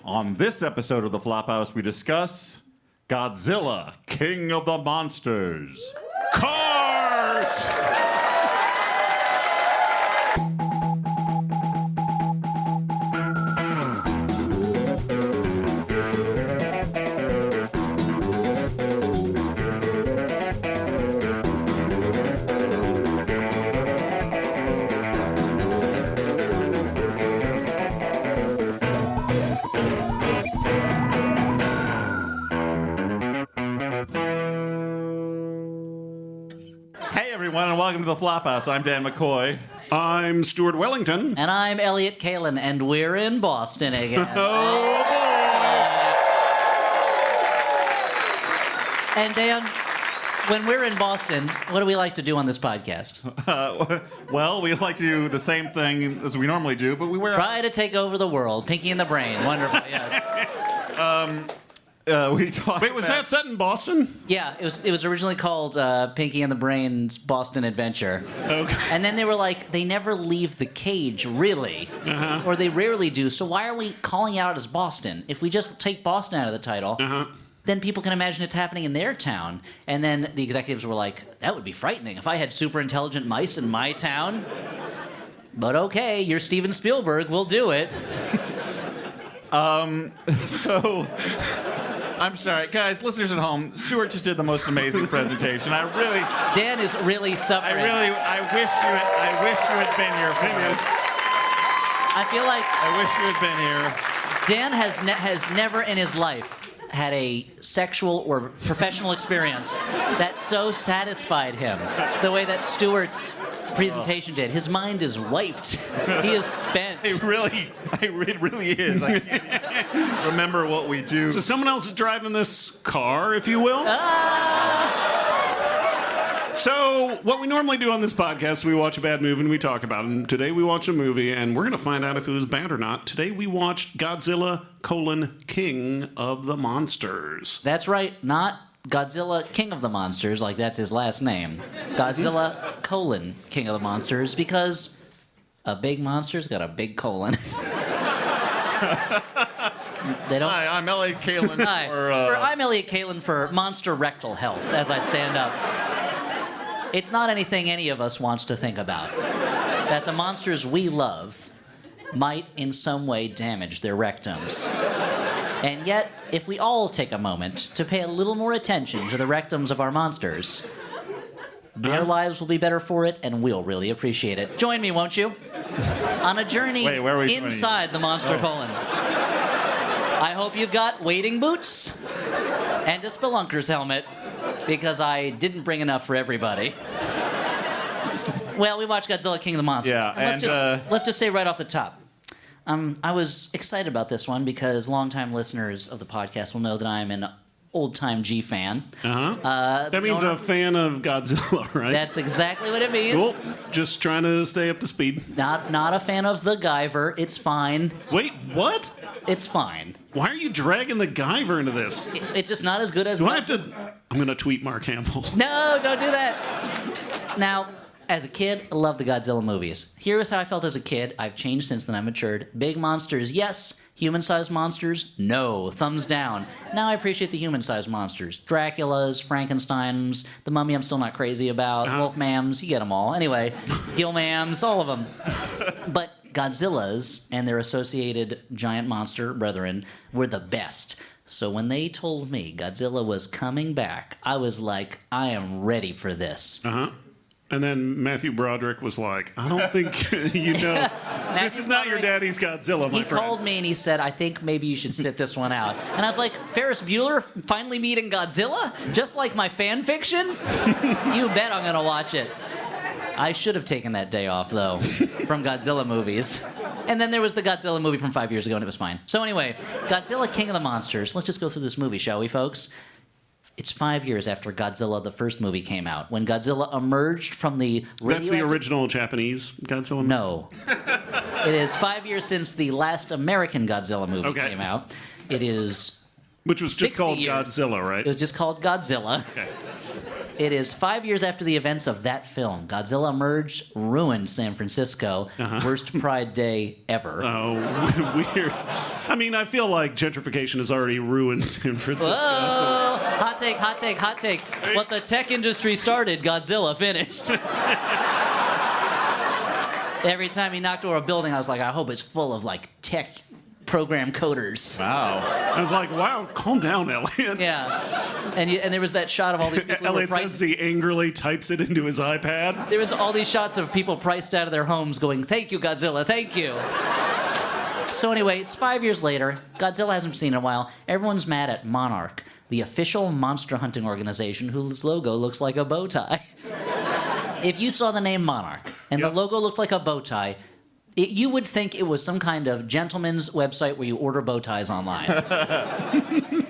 On this episode of the Flophouse, we discuss Godzilla, King of the Monsters. Cars! And welcome to the Flophouse. I'm Dan McCoy. I'm Stuart Wellington. And I'm Elliot Kalin, and we're in Boston again. Oh, boy! And Dan, when we're in Boston, what do we like to do on this podcast? Well, we like to do the same thing as we normally do, but we wear... Try to take over the world. Pinky in the brain. Wonderful, yes. we talk Wait, was that set in Boston? Yeah, it was originally called Pinky and the Brain's Boston Adventure. Okay. And then they were like, they never leave the cage, really. Or they rarely do, so why are we calling it out as Boston? If we just take Boston out of the title, then people can imagine it's happening in their town. And then the executives were like, that would be frightening if I had super intelligent mice in my town. But okay, you're Steven Spielberg, we'll do it. So... I'm sorry, guys, listeners at home, Stuart just did the most amazing presentation. Dan is really suffering. I wish you had been here for it. I feel like I wish you had been here. Dan has never in his life had a sexual or professional experience that so satisfied him the way that Stuart's presentation did. His mind is wiped. He is spent. It really is. I can't remember what we do. So someone else is driving this car, if you will? So what we normally do on this podcast, we watch a bad movie and we talk about it. And today we watch a movie and we're going to find out if it was bad or not. Today we watched Godzilla, King of the Monsters. That's right, not Godzilla, King of the Monsters, like that's his last name. Godzilla, King of the Monsters, because a big monster's got a big colon. They don't... Hi, I'm Elliot Kalin. Hi. I'm Elliot Kalin for Monster Rectal Health as I stand up. It's not anything any of us wants to think about. That the monsters we love might in some way damage their rectums. And yet, if we all take a moment to pay a little more attention to the rectums of our monsters, their lives will be better for it, and we'll really appreciate it. Join me, won't you? On a journey inside the monster colon. I hope you've got wading boots and a spelunker's helmet, because I didn't bring enough for everybody. Well, we watched Godzilla, King of the Monsters. Yeah, and let's just say right off the top, I was excited about this one because longtime listeners of the podcast will know that I'm an old-time G fan. That means a fan of Godzilla, right? That's exactly what it means. Cool. Just trying to stay up to speed. Not a fan of the Guyver. It's fine. Wait, what? It's fine. Why are you dragging the Guyver into this? It's just not as good as... Do I have to... I'm going to tweet Mark Hamill. No, don't do that. Now... As a kid, I loved the Godzilla movies. Here is how I felt as a kid. I've changed since then. I matured. Big monsters, yes. Human-sized monsters, no. Thumbs down. Now I appreciate the human-sized monsters. Dracula's, Frankenstein's, the Mummy I'm still not crazy about, Wolfmams, you get them all. Anyway, Gilmams, all of them. But Godzilla's and their associated giant monster brethren were the best. So when they told me Godzilla was coming back, I was like, I am ready for this. And then Matthew Broderick was like, I don't think you know. This is not your daddy's Godzilla, my friend. He called me and he said, I think maybe you should sit this one out. And I was like, Ferris Bueller finally meeting Godzilla? Just like my fan fiction? You bet I'm going to watch it. I should have taken that day off, though, from Godzilla movies. And then there was the Godzilla movie from 5 years ago, and it was fine. So anyway, Godzilla, King of the Monsters. Let's just go through this movie, shall we, folks? It's 5 years after Godzilla, the first movie, came out, when Godzilla emerged from the... That's the original Japanese Godzilla movie? No. It is 5 years since the last American Godzilla movie came out. It is... Which was just called Godzilla, right? It was just called Godzilla. Okay. It is 5 years after the events of that film. Godzilla emerged, ruined San Francisco. Worst Pride Day ever. Oh, weird. I mean, I feel like gentrification has already ruined San Francisco. Whoa! Hot take, hot take, hot take. What the tech industry started, Godzilla finished. Every time he knocked over a building, I was like, I hope it's full of, like, tech program coders. Wow. I was like, wow, calm down, Elliot. Yeah. And there was that shot of all these people who were Elliot says he angrily types it into his iPad. There was all these shots of people priced out of their homes going, thank you, Godzilla, thank you. So anyway, it's 5 years later. Godzilla hasn't been seen in a while. Everyone's mad at Monarch, the official monster hunting organization whose logo looks like a bow tie. If you saw the name Monarch and the logo looked like a bow tie, you would think it was some kind of gentleman's website where you order bow ties online.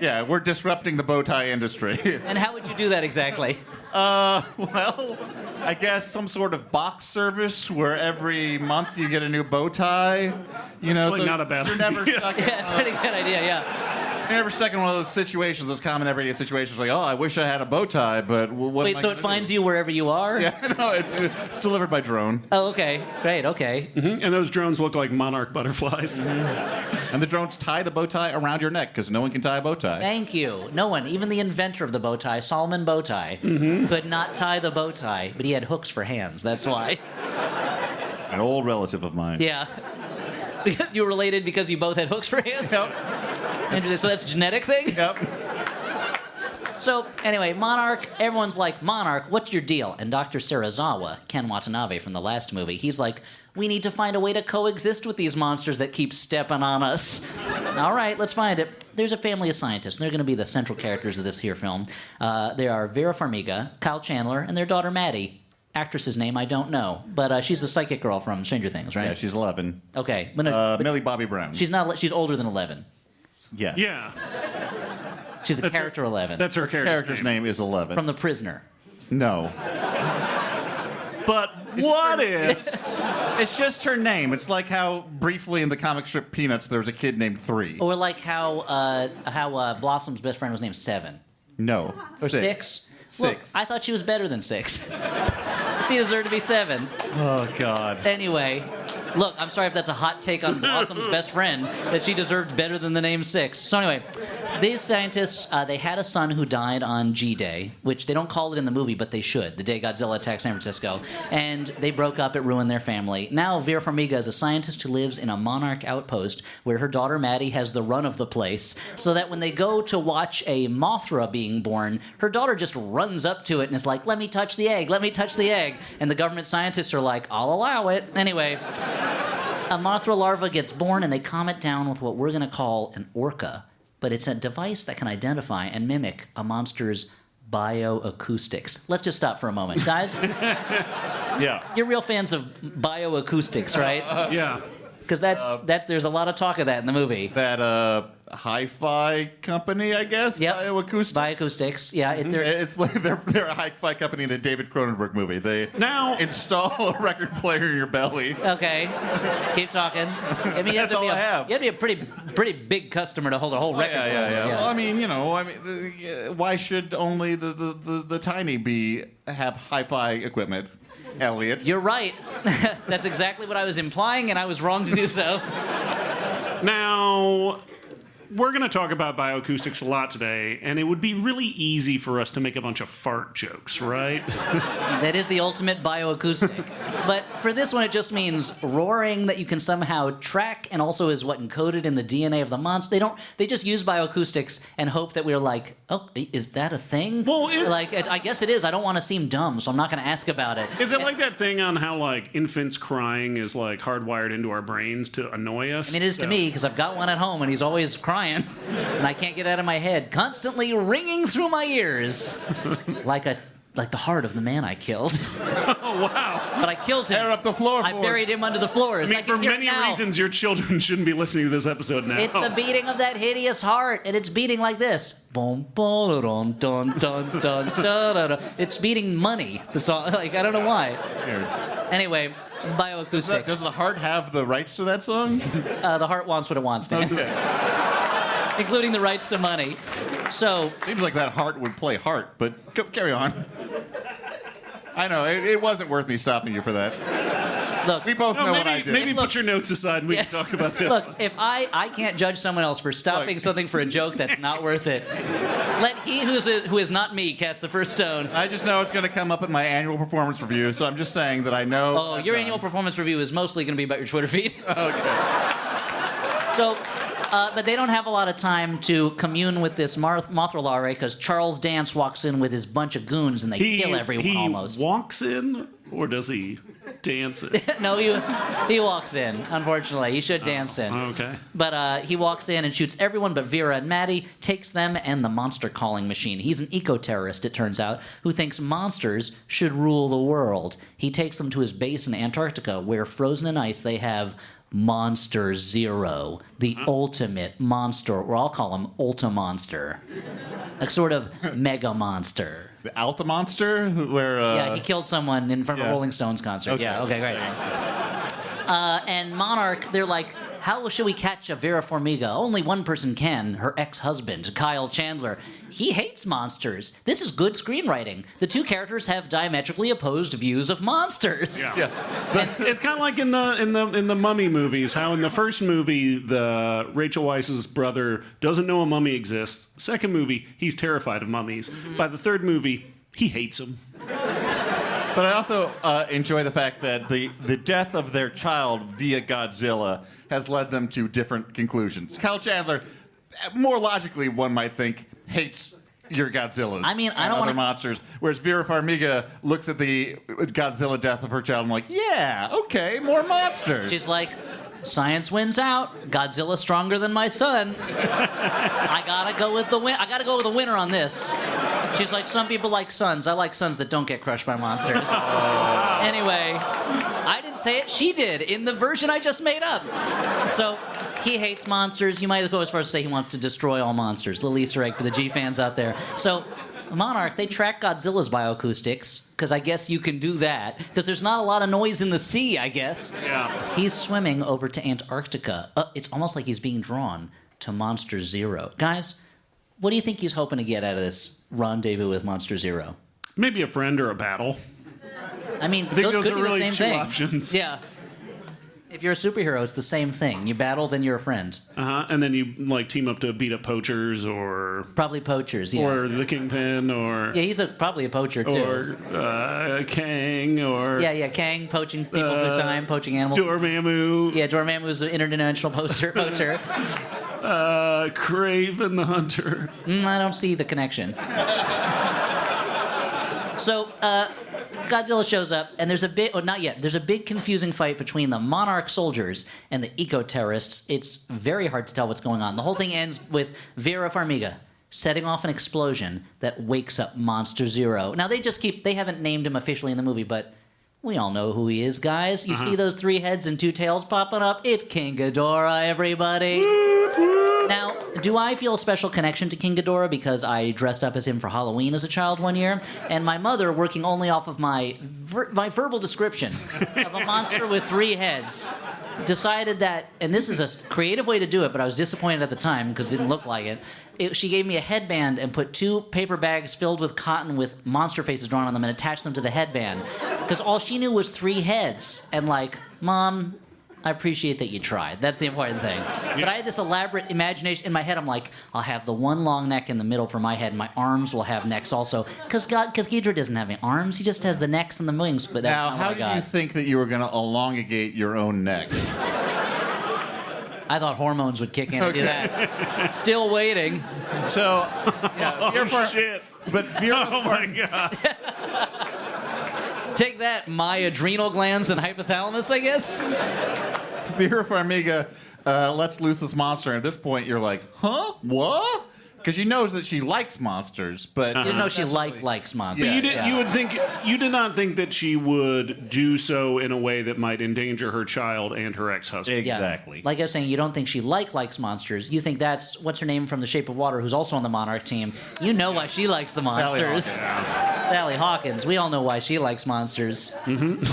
Yeah, we're disrupting the bow tie industry. And how would you do that exactly? Well, I guess some sort of box service where every month you get a new bow tie. You know, actually not a bad you're never idea. stuck. Yeah, it's a pretty good idea, yeah. You're never stuck in one of those situations, those common everyday situations, like, oh, I wish I had a bow tie, but what? Wait, so it finds you wherever you are? Yeah, no, it's delivered by drone. Oh, okay. Great, okay. And those drones look like monarch butterflies. And the drones tie the bow tie around your neck because no one can tie a bow tie. Thank you. No one, even the inventor of the bow tie, Solomon Bowtie, could not tie the bow tie, but he had hooks for hands. That's why. An old relative of mine. Yeah. Because you were related because you both had hooks for hands? Yep. Interesting. So that's a genetic thing? Yep. So, anyway, Monarch, everyone's like, Monarch, what's your deal? And Dr. Serizawa, Ken Watanabe from the last movie, he's like, we need to find a way to coexist with these monsters that keep stepping on us. All right, let's find it. There's a family of scientists, and they're going to be the central characters of this here film. They are Vera Farmiga, Kyle Chandler, and their daughter Maddie. Actress's name I don't know, but she's the psychic girl from Stranger Things, right? Yeah, she's 11. Okay, but, no, but Millie Bobby Brown. she's not. She's older than 11. Yes. Yeah, She's the character 11 that's her Character's name is 11. from The Prisoner. No. But what if? It's just her name. It's like how briefly in the comic strip Peanuts there was a kid named 3. Or like how Blossom's best friend was named 7 No. or 6. Look, 6. I thought she was better than 6. She deserved to be 7. Oh, God. Anyway, look, I'm sorry if that's a hot take on Blossom's best friend, that she deserved better than the name 6. So anyway, these scientists, they had a son who died on G-Day, which they don't call it in the movie, but they should, the day Godzilla attacked San Francisco. And they broke up, it ruined their family. Now Vera Farmiga is a scientist who lives in a Monarch outpost where her daughter Maddie has the run of the place, so that when they go to watch a Mothra being born, her daughter just runs up to it and is like, let me touch the egg, let me touch the egg. And the government scientists are like, I'll allow it. Anyway, a Mothra larva gets born and they calm it down with what we're going to call an orca. But it's a device that can identify and mimic a monster's bioacoustics. Let's just stop for a moment. Guys, Yeah. you're real fans of bioacoustics, right? Yeah. Because there's a lot of talk of that in the movie. That hi-fi company, I guess. Yep. Bioacoustics. Bioacoustics. Yeah, It's like they're a hi-fi company in a David Cronenberg movie. They Now- install a record player in your belly. okay. Keep talking. I mean, you have That's to be all I have. You have to be a pretty big customer to hold a whole record. Yeah. player. Well, I mean, why should only the tiny have hi-fi equipment? Elliot. You're right. That's exactly what I was implying, and I was wrong to do so. Now, we're going to talk about bioacoustics a lot today, and it would be really easy for us to make a bunch of fart jokes, right? That is the ultimate bioacoustic. But for this one, it just means roaring that you can somehow track, and also is what encoded in the DNA of the monster. They just use bioacoustics and hope that we're like, oh, is that a thing? Well, I guess it is. I don't want to seem dumb, so I'm not going to ask about it. Is it like that thing on how, like, infants crying is, like, hardwired into our brains to annoy us? I mean, it is to me, because I've got one at home, and he's always crying, and I can't get it out of my head, constantly ringing through my ears, like the heart of the man I killed. Oh, wow. But I killed him. Tear up the floorboards. I buried him under the floors. I mean, can for hear it many now. reasons, your children shouldn't be listening to this episode now. It's the beating of that hideous heart, and it's beating like this. Boom, boom, dun, dun, dun, dun, dun, dun. It's beating money. The song, like, I don't know why. Weird. Anyway, bioacoustics. Does the heart have the rights to that song? The heart wants what it wants, Dan. Including the rights to money. So, Seems like that heart would play heart, but carry on. I know. It wasn't worth me stopping you for that. Look, We both know what I did. Maybe put your notes aside and we can talk about this. Look, if I can't judge someone else for stopping something for a joke that's not worth it, let he who is not me cast the first stone. I just know it's going to come up in my annual performance review, so I'm just saying that I know. Oh, your annual performance review is mostly going to be about your Twitter feed. Okay. So, but they don't have a lot of time to commune with this Mothra because Charles Dance walks in with his bunch of goons and they kill everyone almost. He walks in, or does he dance it? No, he walks in, unfortunately. He should dance in. Okay. But he walks in and shoots everyone but Vera and Maddie, takes them and the monster calling machine. He's an eco-terrorist, it turns out, who thinks monsters should rule the world. He takes them to his base in Antarctica, where frozen in ice they have Monster Zero, the ultimate monster, or I'll call him Ulta Monster. A sort of mega monster. The Alta Monster, where Yeah, he killed someone in front of a Rolling Stones concert. Okay. Yeah, okay, great. And Monarch, they're like, how should we catch a Vera Farmiga? Only one person can, her ex-husband, Kyle Chandler. He hates monsters. This is good screenwriting. The two characters have diametrically opposed views of monsters. yeah. It's kind of like in the Mummy movies, how in the first movie, the Rachel Weisz's brother doesn't know a mummy exists. Second movie, he's terrified of mummies. By the third movie, he hates them. But I also enjoy the fact that the death of their child via Godzilla has led them to different conclusions. Kyle Chandler, more logically, one might think, hates your Godzillas. I mean, I and don't other wanna- monsters. Whereas Vera Farmiga looks at the Godzilla death of her child and like, yeah, okay, more monsters. She's like, science wins out. Godzilla's stronger than my son. I gotta go with the winner on this. She's like, some people like sons. I like sons that don't get crushed by monsters. Anyway, I didn't say it. She did in the version I just made up. So he hates monsters. You might go as far as to say he wants to destroy all monsters. Little Easter egg for the G fans out there. So Monarch, they track Godzilla's bioacoustics, because I guess you can do that, because there's not a lot of noise in the sea, I guess. Yeah. He's swimming over to Antarctica. It's almost like he's being drawn to Monster Zero. Guys, what do you think he's hoping to get out of this rendezvous with Monster Zero? Maybe a friend or a battle. I mean, I think those could are be really the same two thing. options. Yeah. If you're a superhero, it's the same thing. You battle, then you're a friend. And then you like team up to beat up poachers or Probably poachers, yeah. or the Kingpin or Yeah, he's probably a poacher, too. or Kang or Yeah, Kang, poaching people through time, poaching animals. Dormammu. Yeah, Dormammu's an interdimensional poacher. Craven the Hunter. I don't see the connection. So, Godzilla shows up, and there's a there's a big confusing fight between the Monarch soldiers and the eco-terrorists. It's very hard to tell what's going on. The whole thing ends with Vera Farmiga setting off an explosion that wakes up Monster Zero. Now, they haven't named him officially in the movie, but we all know who he is, guys. You see those 3 heads and 2 tails popping up? It's King Ghidorah, everybody. Now, do I feel a special connection to King Ghidorah because I dressed up as him for Halloween as a child one year? And my mother, working only off of my verbal description of a monster with 3 heads, decided that, and this is a creative way to do it, but I was disappointed at the time because it didn't look like it. She gave me a headband and put 2 paper bags filled with cotton with monster faces drawn on them and attached them to the headband. Because all she knew was 3 heads. And like, Mom, I appreciate that you tried. That's the important thing. But I had this elaborate imagination in my head. I'm like, I'll have the one long neck in the middle for my head, and my arms will have necks also. Because Ghidorah doesn't have any arms. He just has the necks and the wings. But that's Now, not how what I got. did you think that you were going to elongate your own neck? I thought hormones would kick in and do that. Still waiting. So, yeah, Oh shit! But Vera, Oh my god! Take that, my adrenal glands and hypothalamus, I guess. Vera Farmiga lets loose this monster, and at this point you're like, huh? What? Because she knows that she likes monsters, but You didn't know she likes monsters. Yeah. You did not think that she would do so in a way that might endanger her child and her ex-husband. Yeah. Exactly. Like I was saying, you don't think she likes monsters. You think that's what's her name from The Shape of Water, who's also on the Monarch team. You know why she likes the monsters. Sally Hawkins. We all know why she likes monsters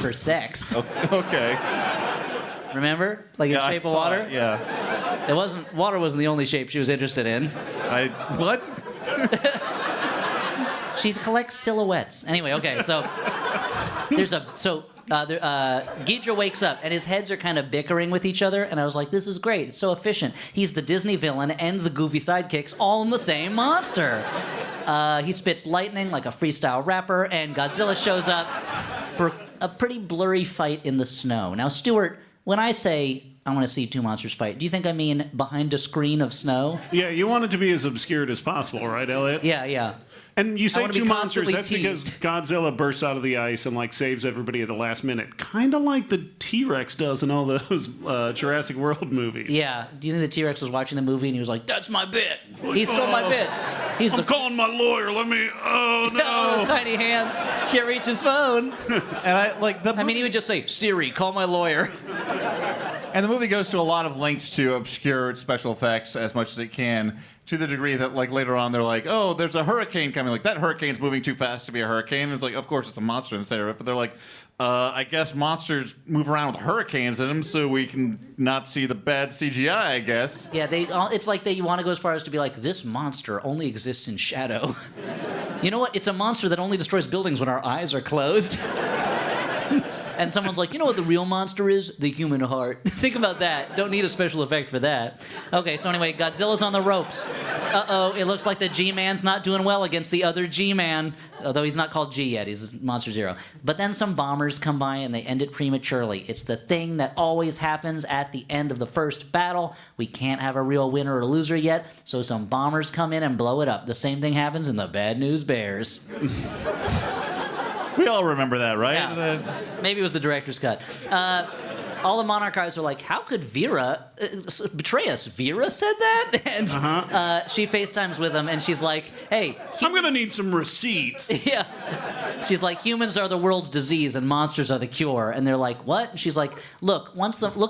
for sex. Okay. Remember, like in I Shape of saw Water. it, yeah. Water wasn't the only shape she was interested in. What? She collects silhouettes. Anyway, okay, so Ghidra wakes up, and his heads are kind of bickering with each other, and I was like, this is great. It's so efficient. He's the Disney villain and the goofy sidekicks all in the same monster. He spits lightning like a freestyle rapper, and Godzilla shows up for a pretty blurry fight in the snow. Now, Stuart, when I say I want to see two monsters fight, do you think I mean behind a screen of snow? Yeah, you want it to be as obscured as possible, right, Elliot? Yeah. And you say wanna be two monsters, that's constantly because Godzilla bursts out of the ice and like saves everybody at the last minute. Kind of like the T-Rex does in all those Jurassic World movies. Yeah. Do you think the T-Rex was watching the movie and he was like, that's my bit. He stole my bit. I'm calling my lawyer. Let me. Oh no. All those tiny hands can't reach his phone. And I mean, he would just say, Siri, call my lawyer. And the movie goes to a lot of lengths to obscure its special effects as much as it can, to the degree that, like, later on they're like, oh, there's a hurricane coming. Like, that hurricane's moving too fast to be a hurricane. And it's like, of course, it's a monster instead of it. But they're like, I guess monsters move around with hurricanes in them so we can not see the bad CGI, I guess. Yeah, it's like they want to go as far as to be like, this monster only exists in shadow. You know what? It's a monster that only destroys buildings when our eyes are closed. And someone's like, you know what the real monster is? The human heart. Think about that. Don't need a special effect for that. Okay, so anyway, Godzilla's on the ropes. Uh-oh, it looks like the G-Man's not doing well against the other G-Man. Although he's not called G yet, he's Monster Zero. But then some bombers come by and they end it prematurely. It's the thing that always happens at the end of the first battle. We can't have a real winner or loser yet, so some bombers come in and blow it up. The same thing happens in the Bad News Bears. We all remember that, right? Yeah. Maybe it was the director's cut. All the Monarch guys are like, how could Vera betray us? Vera said that? And she FaceTimes with him, and she's like, hey. I'm going to need some receipts. Yeah. She's like, humans are the world's disease, and monsters are the cure. And they're like, what? And she's like, look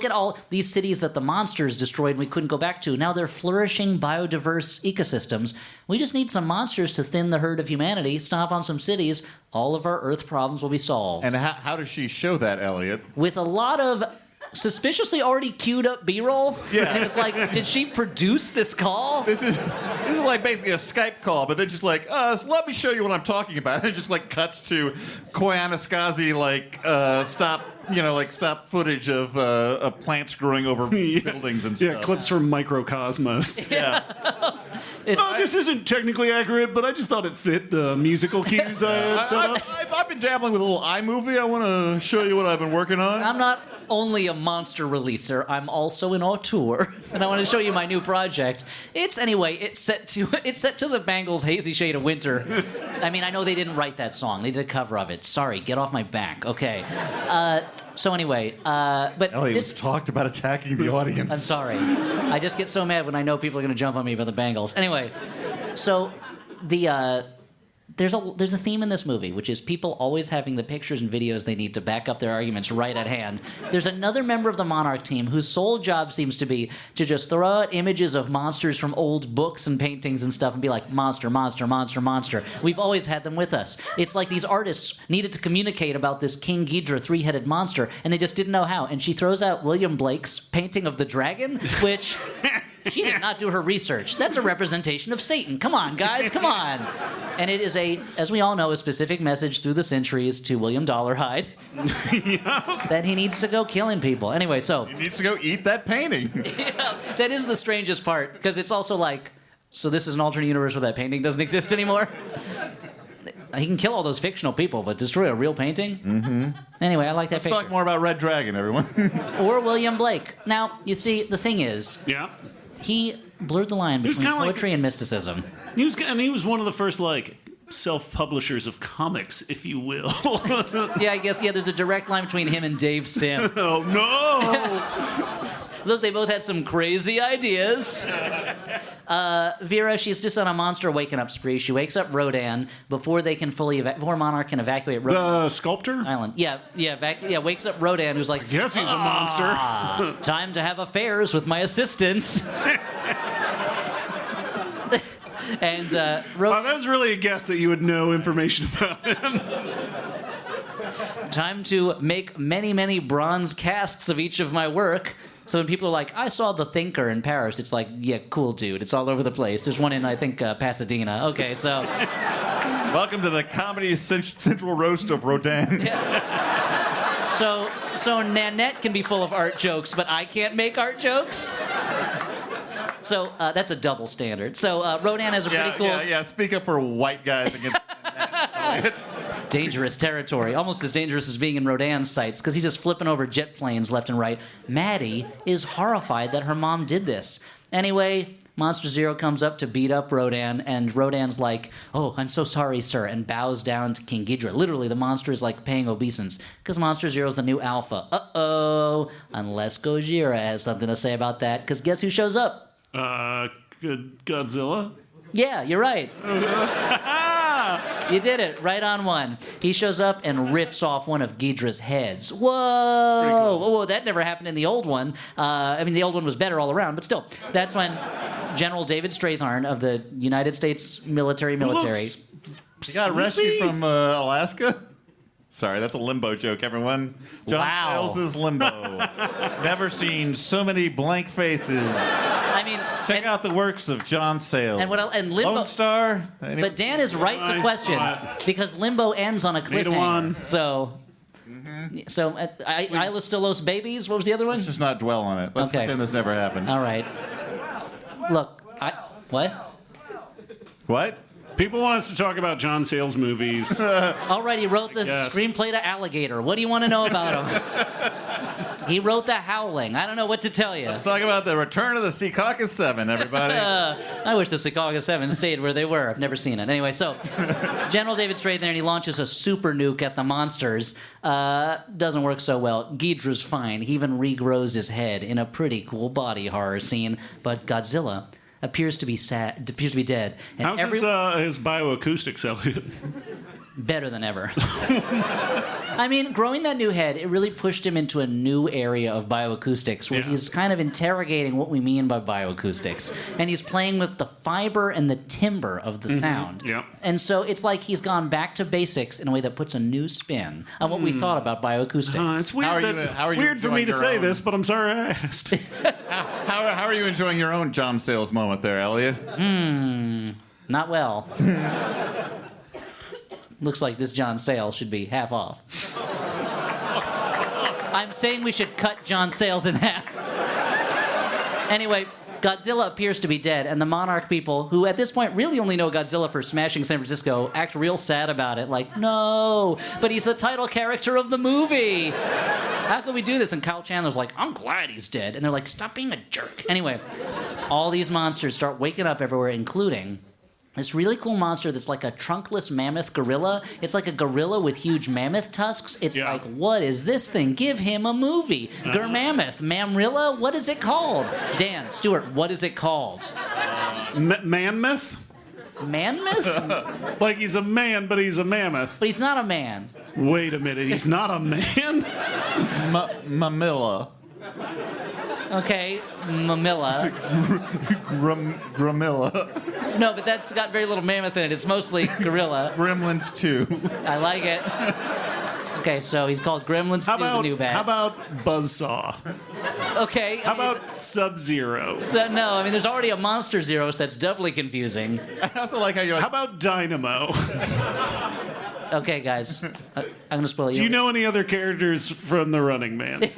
at all these cities that the monsters destroyed and we couldn't go back to. Now they're flourishing, biodiverse ecosystems. We just need some monsters to thin the herd of humanity, stomp on some cities. All of our Earth problems will be solved. And how does she show that, Elliot? With a lot of suspiciously already queued up B-roll. Yeah. And it was like, did she produce this call? This is like basically a Skype call, but then just like, so let me show you what I'm talking about. And it just like cuts to Koyaanisqatsi stop footage of plants growing over buildings and stuff. Yeah, clips from Microcosmos. Yeah. This isn't technically accurate, but I just thought it fit the musical cues I had set up. I've been dabbling with a little iMovie. I want to show you what I've been working on. I'm not only a monster releaser, I'm also an auteur, and I want to show you my new project. It's set to the Bangles' Hazy Shade of Winter. I mean, I know they didn't write that song. They did a cover of it. Sorry, get off my back. Okay. So anyway, but Elliot talked about attacking the audience. I'm sorry. I just get so mad when I know people are going to jump on me about the Bangles. Anyway, so there's a theme in this movie, which is people always having the pictures and videos they need to back up their arguments right at hand. There's another member of the Monarch team whose sole job seems to be to just throw out images of monsters from old books and paintings and stuff and be like, monster, monster, monster, monster. We've always had them with us. It's like these artists needed to communicate about this King Ghidra three-headed monster, and they just didn't know how. And she throws out William Blake's painting of the dragon, which... She did not do her research. That's a representation of Satan. Come on, guys, come on. And it is as we all know, a specific message through the centuries to William Dollarhide that he needs to go killing people. Anyway, so... He needs to go eat that painting. Yeah, that is the strangest part, because it's also like, so this is an alternate universe where that painting doesn't exist anymore? He can kill all those fictional people, but destroy a real painting? Mm-hmm. Anyway, I like that picture. Let's talk more about Red Dragon, everyone. Or William Blake. Now, you see, the thing is... Yeah. He blurred the line between poetry and mysticism. He was one of the first, self-publishers of comics, if you will. Yeah, I guess, there's a direct line between him and Dave Sim. Oh, no! Look, they both had some crazy ideas. Vera, she's just on a monster waking up spree. She wakes up Rodan before they can before Monarch can evacuate Rodan. The sculptor? Island. Wakes up Rodan, who's like, guess he's a monster. Time to have affairs with my assistants. And that was really a guess that you would know information about him. Time to make many, many bronze casts of each of my work. So when people are like, I saw The Thinker in Paris, it's like, yeah, cool, dude. It's all over the place. There's one in, I think, Pasadena. Okay, so... Welcome to the Comedy Central Roast of Rodin. Yeah. So Nanette can be full of art jokes, but I can't make art jokes. So that's a double standard. So Rodan has a pretty cool. Yeah. Speak up for white guys against. Dangerous territory, almost as dangerous as being in Rodan's sights, because he's just flipping over jet planes left and right. Maddie is horrified that her mom did this. Anyway, Monster Zero comes up to beat up Rodan, and Rodan's like, "Oh, I'm so sorry, sir," and bows down to King Ghidorah. Literally, the monster is like paying obeisance, because Monster Zero's the new alpha. Uh-oh. Unless Gojira has something to say about that, because guess who shows up? Godzilla? Yeah, you're right. You did it. Right on one. He shows up and rips off one of Ghidorah's heads. Whoa! Cool. Whoa, that never happened in the old one. I mean, the old one was better all around, but still. That's when General David Stratharn of the United States military. He got rescued from Alaska. Sorry, that's a Limbo joke, everyone. John Sayles' Limbo. Never seen so many blank faces. I mean, Check out the works of John Sayles. And Limbo. Lone Star. But Dan is right to question because Limbo ends on a cliffhanger. So, Isla Stilos Babies. What was the other one? Let's just not dwell on it. Let's pretend this never happened. All right. Look, what? What? People want us to talk about John Sayles movies. Already wrote the screenplay to Alligator. What do you want to know about him? He wrote The Howling. I don't know what to tell you. Let's talk about the return of the Secaucus 7, everybody. I wish the Secaucus 7 stayed where they were. I've never seen it. Anyway, so General David Strathairn, and he launches a super nuke at the monsters. Doesn't work so well. Ghidorah's fine. He even regrows his head in a pretty cool body horror scene. But Godzilla appears to be dead. And How's his bioacoustics, Elliot? Better than ever. I mean, growing that new head, it really pushed him into a new area of bioacoustics where he's kind of interrogating what we mean by bioacoustics. And he's playing with the fiber and the timbre of the sound. Yeah. And so it's like he's gone back to basics in a way that puts a new spin on what we thought about bioacoustics. It's weird, weird for me to say this, but I'm sorry I asked. How are you enjoying your own John Sayles moment there, Elliot? Not well. Looks like this John Sayles should be half off. I'm saying we should cut John Sayles in half. Anyway, Godzilla appears to be dead, and the Monarch people, who at this point really only know Godzilla for smashing San Francisco, act real sad about it. Like, no, but he's the title character of the movie. How can we do this? And Kyle Chandler's like, I'm glad he's dead. And they're like, stop being a jerk. Anyway, all these monsters start waking up everywhere, including this really cool monster that's like a trunkless mammoth gorilla. It's like a gorilla with huge mammoth tusks. It's like, what is this thing? Give him a movie. Mammoth, Mamrilla, what is it called? Dan, Stuart, what is it called? Mammoth? Manmouth? Like he's a man, but he's a mammoth. But he's not a man. Wait a minute, he's not a man? Mamilla. Okay, Mamilla. Gramilla. No, but that's got very little mammoth in it. It's mostly gorilla. Gremlins 2. I like it. Okay, so he's called Gremlins 2, the new badge. How about Buzzsaw? Okay. How about Sub-Zero? So, no, I mean, there's already a Monster Zero, so that's doubly confusing. I also like how you're like... How about Dynamo? Okay, guys. I'm going to spoil you. Do you know any other characters from The Running Man?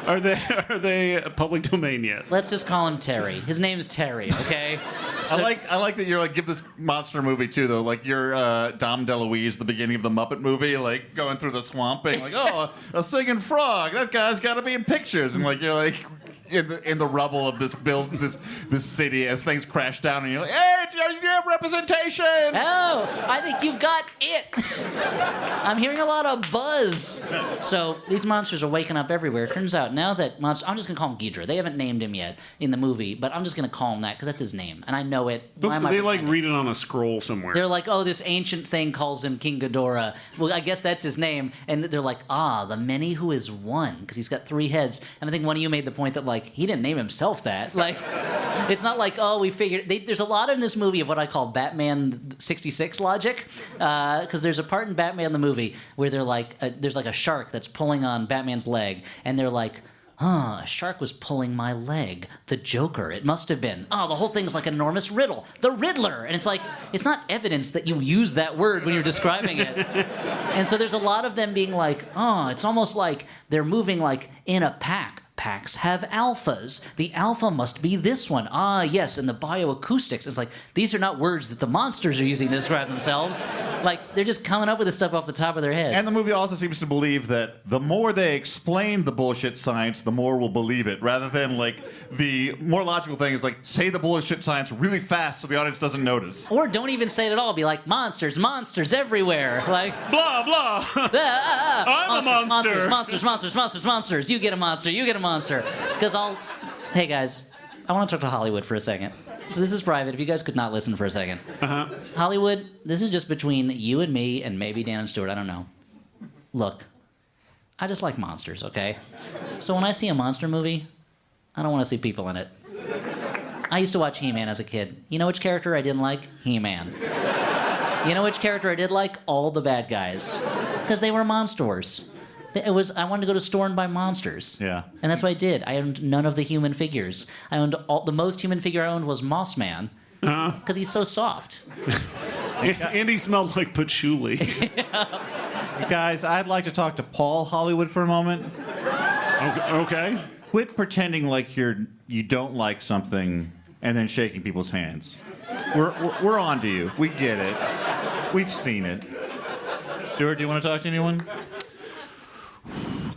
Are they public domain yet? Let's just call him Terry. His name's Terry, okay? So, I like that you're like, give this monster movie too, though. Like you're Dom DeLuise, the beginning of the Muppet movie, like going through the swamp, being like, oh, a singing frog. That guy's got to be in pictures. And like you're like in the rubble of this city as things crash down, and you're like, hey, you have representation. Oh, I think you've got it. I'm hearing a lot of buzz. So these monsters are waking up everywhere. Turns out now that I'm just going to call him Ghidorah. They haven't named him yet in the movie, but I'm just going to call him that because that's his name, and I know it. They like read it on a scroll somewhere. They're like, oh, this ancient thing calls him King Ghidorah. Well, I guess that's his name. And they're like, the many who is one, because he's got 3 heads. And I think one of you made the point that like he didn't name himself that. Like, it's not like, oh, we figured. There's a lot in this movie of what I call Batman 66 logic, because there's a part in Batman the movie where they're like, there's like a shark that's pulling on Batman's leg, and they're like, a shark was pulling my leg. The Joker, it must have been. Oh, the whole thing's like an enormous riddle. The Riddler. And it's like, it's not evidence that you use that word when you're describing it. And so there's a lot of them being like, oh, it's almost like they're moving like in a pack. Packs have alphas. The alpha must be this one. Ah, yes, and the bioacoustics. It's like, these are not words that the monsters are using to describe themselves. Like, they're just coming up with this stuff off the top of their heads. And the movie also seems to believe that the more they explain the bullshit science, the more we'll believe it. Rather than, like, the more logical thing is, like, say the bullshit science really fast so the audience doesn't notice. Or don't even say it at all. Be like, monsters, monsters everywhere. Like, Blah, blah. I'm a monster. Monsters. You get a monster. You get a monster. Because Hey, guys, I want to talk to Hollywood for a second. So this is private. If you guys could not listen for a second. Uh-huh. Hollywood, this is just between you and me and maybe Dan and Stuart. I don't know. Look, I just like monsters, okay? So when I see a monster movie, I don't want to see people in it. I used to watch He-Man as a kid. You know which character I didn't like? He-Man. You know which character I did like? All the bad guys. Because they were monsters. I wanted to go to store and buy monsters. Yeah. And that's what I did. I owned none of the human figures. I owned the most human figure I owned was Moss Man. Because he's so soft. And he smelled like patchouli. Guys, I'd like to talk to Paul Hollywood for a moment. Okay. Quit pretending like you don't like something and then shaking people's hands. We're on to you. We get it. We've seen it. Stuart, do you want to talk to anyone?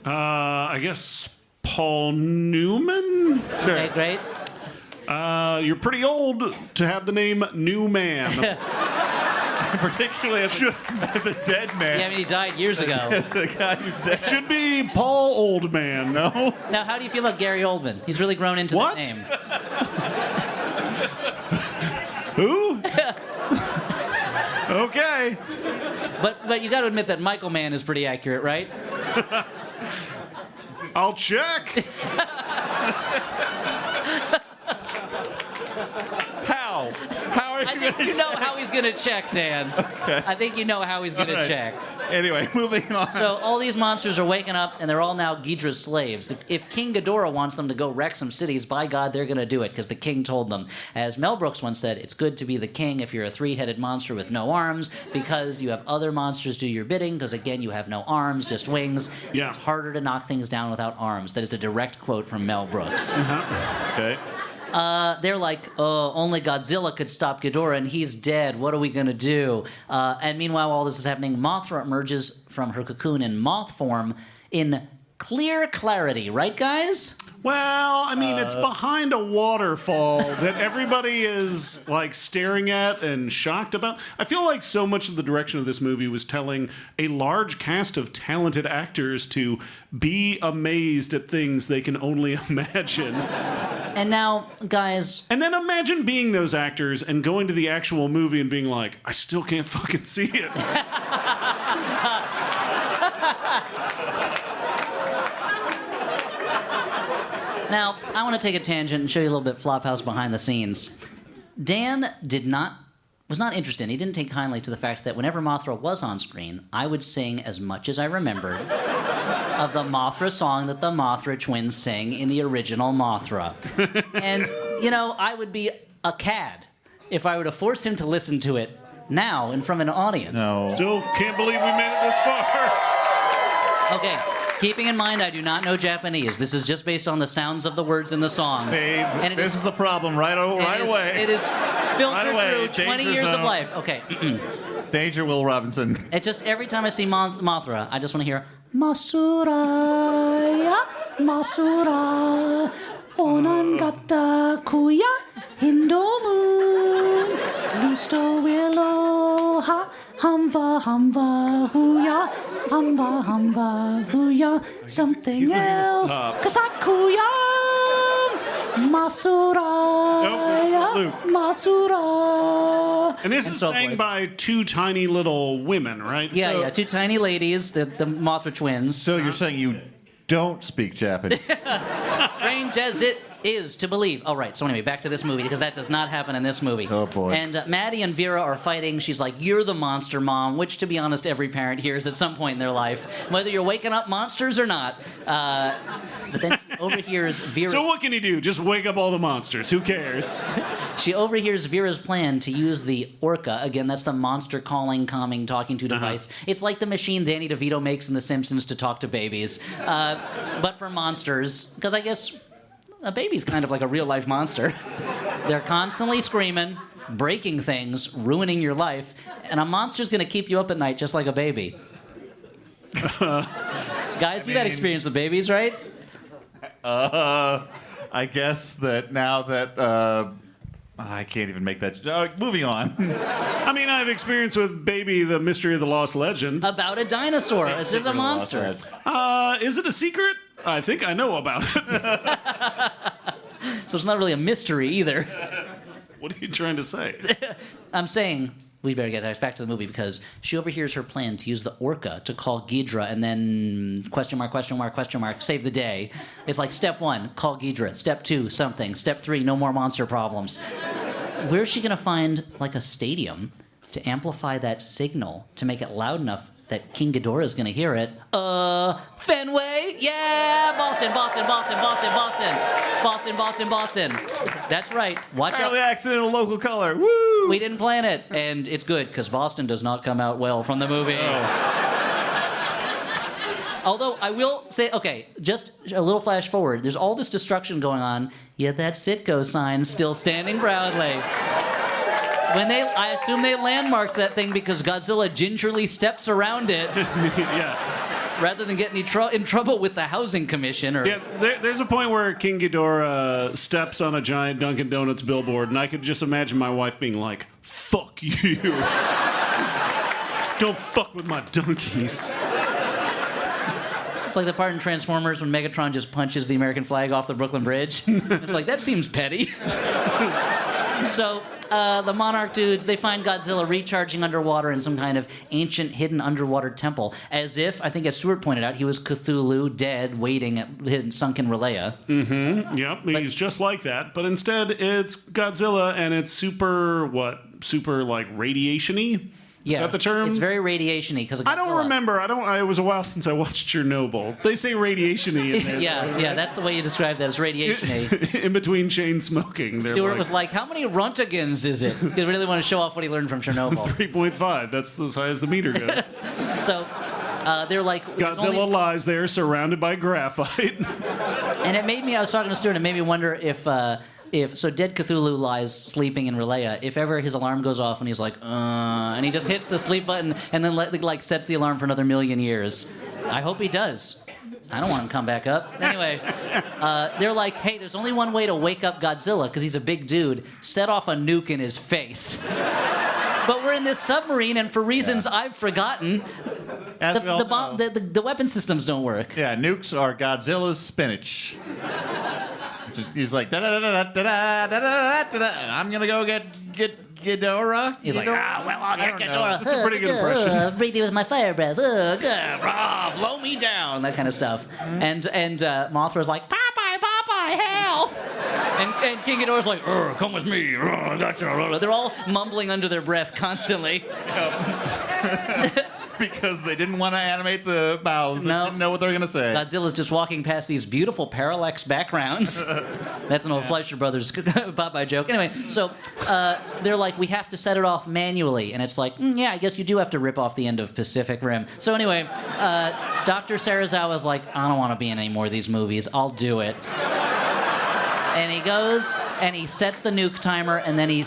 I guess Paul Newman? Sure. Okay, great. You're pretty old to have the name Newman. Particularly as a dead man. Yeah, I mean, he died years ago. As a guy who's dead. Should be Paul Oldman. No? Now, how do you feel about Gary Oldman? He's really grown into What? that name. Who? Okay. But you got to admit that Michael Mann is pretty accurate, right? I'll check. How? How are you I think gonna you know how he's going to check, Dan. Okay. I think you know how he's going to All right. check. Anyway, moving on. So all these monsters are waking up, and they're all now Ghidra's slaves. If King Ghidorah wants them to go wreck some cities, by God, they're going to do it, because the king told them. As Mel Brooks once said, it's good to be the king if you're a three-headed monster with no arms, because you have other monsters do your bidding, because, again, you have no arms, just wings. Yeah. It's harder to knock things down without arms. That is a direct quote from Mel Brooks. Okay. They're like, oh, only Godzilla could stop Ghidorah, and he's dead. What are we going to do? And meanwhile, all this is happening. Mothra emerges from her cocoon in moth form in clear clarity. Right, guys? Well, I mean, it's behind a waterfall that everybody is like staring at and shocked about. I feel like so much of the direction of this movie was telling a large cast of talented actors to be amazed at things they can only imagine. And now, guys, And then imagine being those actors and going to the actual movie and being like, I still can't fucking see it. now I want to take a tangent and show you a little bit Flophouse behind the scenes. Dan was not interested. He didn't take kindly to the fact that whenever Mothra was on screen, I would sing as much as I remembered of the Mothra song that the Mothra twins sang in the original Mothra. And, you know, I would be a cad if I were to force him to listen to it now in front of an audience. No. Still can't believe we made it this far. Okay, keeping in mind I do not know Japanese. This is just based on the sounds of the words in the song. See, And it this is the problem right It is- away. It is filtered away, through 20 danger years of zone. life. Okay. Danger, Will Robinson. It just, every time I see Mothra, I just want to hear Masuraya, Masura, Onangata Kuya, Hindomun, Listo Willow, Hamba Huya, Hamba Huya, something he's letting us else, stop. Kasakuya, Nope, that's Masuraya, Luke. Masura. And this is so sang forth. by two tiny little women, right? Yeah, two tiny ladies, the Mothra twins. So you're saying you don't speak Japanese? Strange as it is to believe. All right, so anyway, back to this movie, because that does not happen in this movie. Oh, boy. And Maddie and Vera are fighting. She's like, you're the monster mom, which, to be honest, every parent hears at some point in their life, whether you're waking up monsters or not. But then overhears Vera's... So what can he do? Just wake up all the monsters. Who cares? She overhears Vera's plan to use the Orca. Again, that's the monster calling, calming, talking to device. It's like the machine Danny DeVito makes in The Simpsons to talk to babies. But for monsters, because I guess a baby's kind of like a real-life monster. They're constantly screaming, breaking things, ruining your life, and a monster's going to keep you up at night just like a baby. Guys, you've had experience with babies, right? I guess that now that I can't even make that. Moving on. I mean, I have experience with Baby, the Mystery of the Lost Legend. About a dinosaur. It's just a monster. Is it a secret? I think I know about it. So it's not really a mystery either. What are you trying to say? I'm saying we better get back to the movie because she overhears her plan to use the Orca to call Ghidra and then question mark, save the day. It's like step 1, call Ghidra. Step 2, something. Step 3, no more monster problems. Where's she going to find like a stadium to amplify that signal to make it loud enough that King Ghidorah is going to hear it? Fenway? Yeah! Boston. That's right. Watch out. Apparently accidental local color. Woo! We didn't plan it, and it's good, because Boston does not come out well from the movie. Although, I will say, okay, just a little flash forward. There's all this destruction going on, yet that Sitco sign still standing proudly. I assume they landmarked that thing because Godzilla gingerly steps around it. Yeah. Rather than getting in trouble with the housing commission. Yeah, there's a point where King Ghidorah steps on a giant Dunkin' Donuts billboard, and I could just imagine my wife being like, "Fuck you! Don't fuck with my donkeys." It's like the part in Transformers when Megatron just punches the American flag off the Brooklyn Bridge. It's like, that seems petty. So, the Monarch dudes, they find Godzilla recharging underwater in some kind of ancient hidden underwater temple. As if, I think as Stuart pointed out, he was Cthulhu, dead, waiting at his sunken Relaya. Mm-hmm. Yep, he's just like that. But instead, it's Godzilla, and it's super, like, radiation-y? Yeah, is that the term? It's very radiation-y because I don't remember. It was a while since I watched Chernobyl. They say radiation-y in there. Yeah, that's the way you describe that, as radiation-y. In between chain smoking. Stuart was like, how many Runtigans is it? He really want to show off what he learned from Chernobyl. 3.5. That's as high as the meter goes. So they're like... Godzilla lies there surrounded by graphite. And it made me, I was talking to Stuart, it made me wonder if dead Cthulhu lies sleeping in Relaya, if ever his alarm goes off and he's like, and he just hits the sleep button and then sets the alarm for another million years. I hope he does. I don't want him to come back up. Anyway, they're like, hey, there's only one way to wake up Godzilla because he's a big dude. Set off a nuke in his face. But we're in this submarine, and for reasons I've forgotten, the weapon systems don't work. Yeah, nukes are Godzilla's spinach. He's like, da da da da da da da da da. I'm gonna go get Ghidorah. He's like, well, I'll get Ghidorah. That's a pretty good impression. Breathing with my fire breath. Blow me down. That kind of stuff. And Mothra's like, Popeye, hell! And King Ghidorah's like, come with me. I got you. They're all mumbling under their breath constantly. Because they didn't want to animate the mouths. They didn't know what they were going to say. Godzilla's just walking past these beautiful parallax backgrounds. That's an old Fleischer Brothers Popeye joke. Anyway, so they're like, we have to set it off manually. And it's like, yeah, I guess you do have to rip off the end of Pacific Rim. So anyway, Dr. Serizawa's like, I don't want to be in any more of these movies. I'll do it. And he goes and he sets the nuke timer, and then he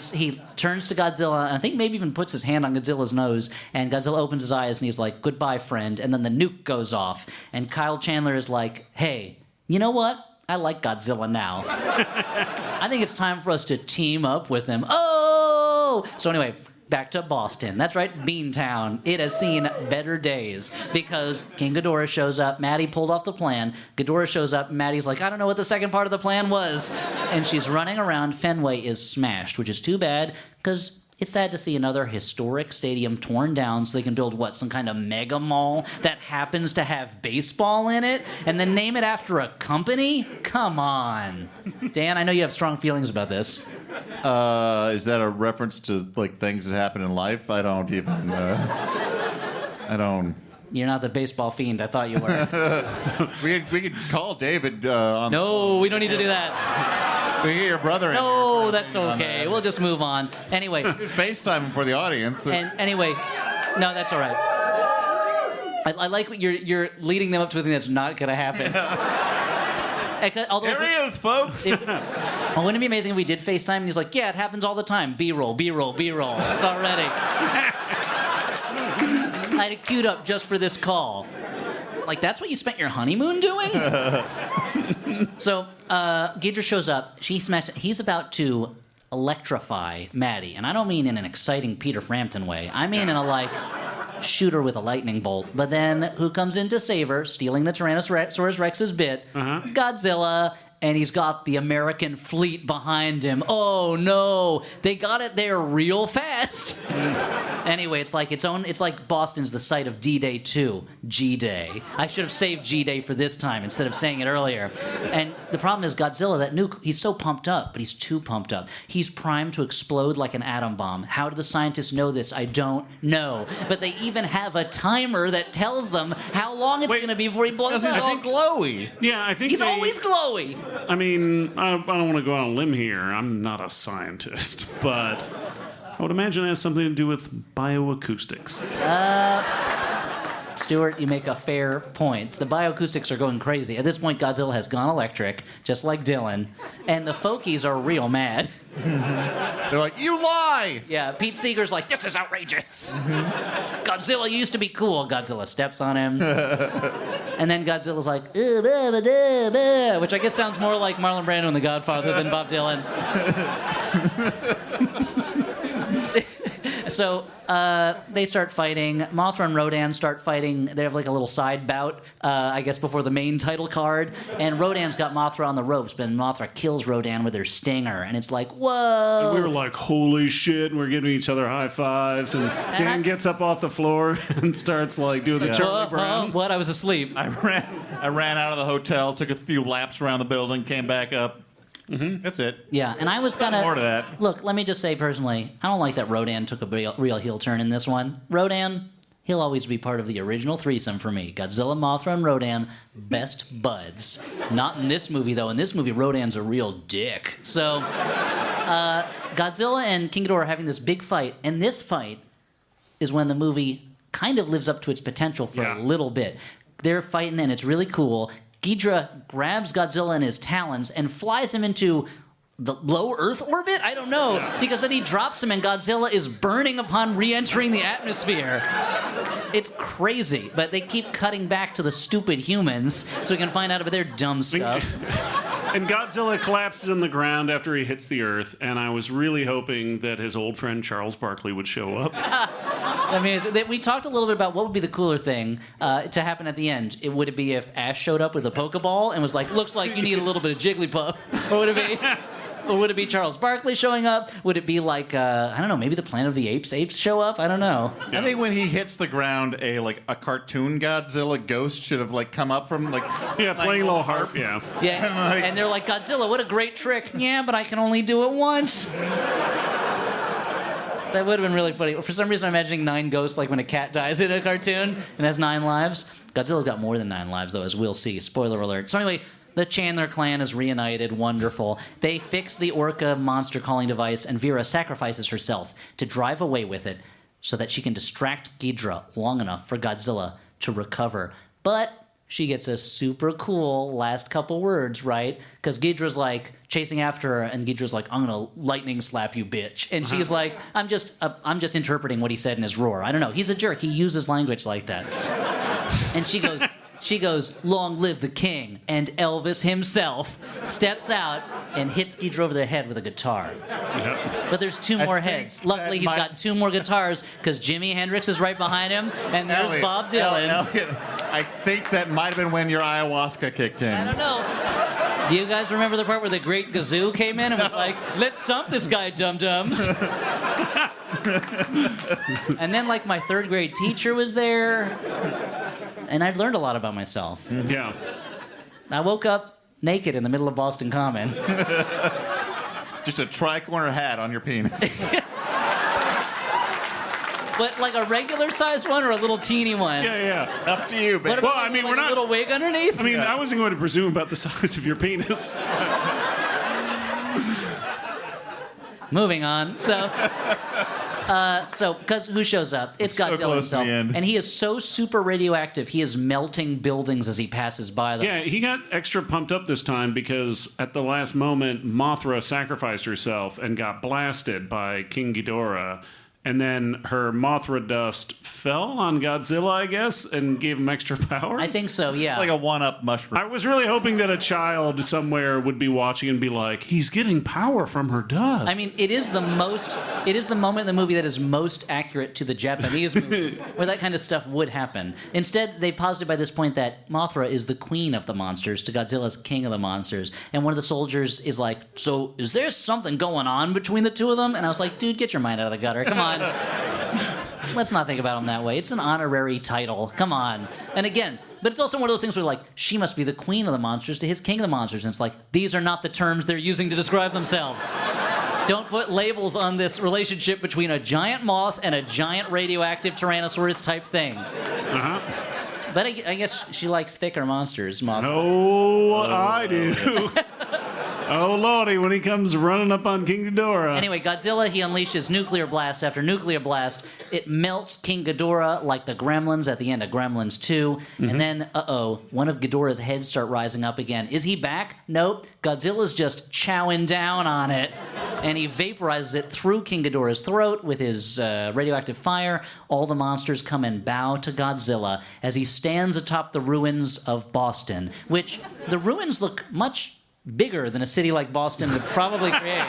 turns to Godzilla, and I think maybe even puts his hand on Godzilla's nose, and Godzilla opens his eyes and he's like, goodbye, friend. And then the nuke goes off, and Kyle Chandler is like, hey, you know what? I like Godzilla now. I think it's time for us to team up with him. Oh! So anyway, back to Boston. That's right, Beantown. It has seen better days because King Ghidorah shows up. Maddie pulled off the plan. Ghidorah shows up. Maddie's like, I don't know what the second part of the plan was. And she's running around. Fenway is smashed, which is too bad because it's sad to see another historic stadium torn down so they can build, some kind of mega mall that happens to have baseball in it and then name it after a company? Come on. Dan, I know you have strong feelings about this. Is that a reference to, things that happen in life? I don't even... You're not the baseball fiend I thought you were. We could call David on. No, we don't need to do that. We get your brother in. No, that's okay. We'll just move on. Anyway. FaceTime for the audience. And anyway, no, that's all right. I like what you're leading them up to a thing that's not going to happen. There he is, folks. Wouldn't it be amazing if we did FaceTime and he's like, yeah, it happens all the time. B-roll, B-roll, B-roll. It's already. I had it queued up just for this call. Like, that's what you spent your honeymoon doing? So, Ghidra shows up. He's about to electrify Maddie. And I don't mean in an exciting Peter Frampton way. I mean in a, like, shoot her with a lightning bolt. But then, who comes in to save her, stealing the Tyrannosaurus Rex's bit? Godzilla. And he's got the American fleet behind him. Oh no, they got it there real fast. Anyway, it's like Boston's the site of D-Day 2, G-Day. I should have saved G-Day for this time instead of saying it earlier. And the problem is Godzilla, that nuke, he's so pumped up, but he's too pumped up. He's primed to explode like an atom bomb. How do the scientists know this? I don't know. But they even have a timer that tells them how long it's going to be before he blows up. He's all glowy. Yeah, I think He's always glowy. I mean, I don't want to go on a limb here. I'm not a scientist, but I would imagine it has something to do with bioacoustics. Stuart, you make a fair point. The bioacoustics are going crazy. At this point, Godzilla has gone electric, just like Dylan, and the folkies are real mad. They're like, you lie! Yeah, Pete Seeger's like, this is outrageous. Godzilla used to be cool. Godzilla steps on him. And then Godzilla's like, which I guess sounds more like Marlon Brando in The Godfather than Bob Dylan. So they start fighting. Mothra and Rodan start fighting. They have like a little side bout, I guess, before the main title card. And Rodan's got Mothra on the ropes, but Mothra kills Rodan with her stinger. And it's like, whoa. And we were like, holy shit. And we're giving each other high fives. And Dan gets up off the floor and starts like doing the Charlie Brown. What? I was asleep. I ran out of the hotel, took a few laps around the building, came back up. That's it. Yeah, and I was gonna... More to that. Look, let me just say personally, I don't like that Rodan took a real heel turn in this one. Rodan, he'll always be part of the original threesome for me. Godzilla, Mothra, and Rodan, best buds. Not in this movie, though. In this movie, Rodan's a real dick. So, Godzilla and King Ghidorah are having this big fight, and this fight is when the movie kind of lives up to its potential for a little bit. They're fighting, and it's really cool. Ghidra grabs Godzilla in his talons and flies him into the low Earth orbit? I don't know. Because then he drops him and Godzilla is burning upon re-entering the atmosphere. It's crazy. But they keep cutting back to the stupid humans so we can find out about their dumb stuff. And Godzilla collapses in the ground after he hits the Earth, and I was really hoping that his old friend Charles Barkley would show up. I mean, we talked a little bit about what would be the cooler thing to happen at the end. Would it be if Ash showed up with a Pokeball and was like, looks like you need a little bit of Jigglypuff? Or would it be... Or would it be Charles Barkley showing up? Would it be like, I don't know, maybe the Planet of the Apes show up? I don't know. I think when he hits the ground, a cartoon Godzilla ghost should have come up from Yeah, playing a little harp, yeah. Yeah, and they're like, Godzilla, what a great trick. Yeah, but I can only do it once. That would have been really funny. For some reason, I'm imagining 9 ghosts like when a cat dies in a cartoon and has 9 lives. Godzilla's got more than 9 lives, though, as we'll see. Spoiler alert. So anyway... The Chandler clan is reunited. Wonderful. They fix the orca monster calling device, and Vera sacrifices herself to drive away with it so that she can distract Ghidra long enough for Godzilla to recover. But she gets a super cool last couple words, right? Because Ghidra's chasing after her, and Ghidra's like, I'm gonna lightning slap you, bitch. And she's like, I'm just interpreting what he said in his roar. I don't know. He's a jerk. He uses language like that. And she goes, long live the king, and Elvis himself steps out and hits Ghidra over the head with a guitar. Yep. But there's 2 more heads. Luckily, he's got 2 more guitars, because Jimi Hendrix is right behind him, and there's Bob Dylan. I think that might have been when your ayahuasca kicked in. I don't know. Do you guys remember the part where the Great Gazoo came in and was like, let's stomp this guy, dum-dums? And then, my 3rd grade teacher was there. And I've learned a lot about myself. Yeah. I woke up naked in the middle of Boston Common. Just a tri-corner hat on your penis. But like a regular size one or a little teeny one? Yeah. Up to you, What baby. about Well, I mean, like we're a not- little wig underneath? I mean, I wasn't going to presume about the size of your penis. Moving on. So, because who shows up? It's So Godzilla close to himself, the end. and he is so super radioactive. He is melting buildings as he passes by them. Yeah, he got extra pumped up this time because at the last moment, Mothra sacrificed herself and got blasted by King Ghidorah. And then her Mothra dust fell on Godzilla, I guess, and gave him extra powers. I think so. Yeah. Like a one-up mushroom. I was really hoping that a child somewhere would be watching and be like, he's getting power from her dust. I mean, it is the moment in the movie that is most accurate to the Japanese movies where that kind of stuff would happen. Instead, they posited by this point that Mothra is the queen of the monsters to Godzilla's king of the monsters. And one of the soldiers is like, so is there something going on between the two of them? And I was like, dude, get your mind out of the gutter. Come on. Let's not think about him that way. It's an honorary title. Come on. And again, but it's also one of those things where, like, she must be the queen of the monsters to his king of the monsters. And it's like, these are not the terms they're using to describe themselves. Don't put labels on this relationship between a giant moth and a giant radioactive Tyrannosaurus type thing. Uh-huh. But I guess she likes thicker monsters, Mothra. Oh, I do. Oh, Lordy, when he comes running up on King Ghidorah. Anyway, Godzilla, he unleashes nuclear blast after nuclear blast. It melts King Ghidorah like the gremlins at the end of Gremlins 2. And then, one of Ghidorah's heads start rising up again. Is he back? Nope. Godzilla's just chowing down on it. And he vaporizes it through King Ghidorah's throat with his radioactive fire. All the monsters come and bow to Godzilla as he stands atop the ruins of Boston, which the ruins look much bigger than a city like Boston would probably create.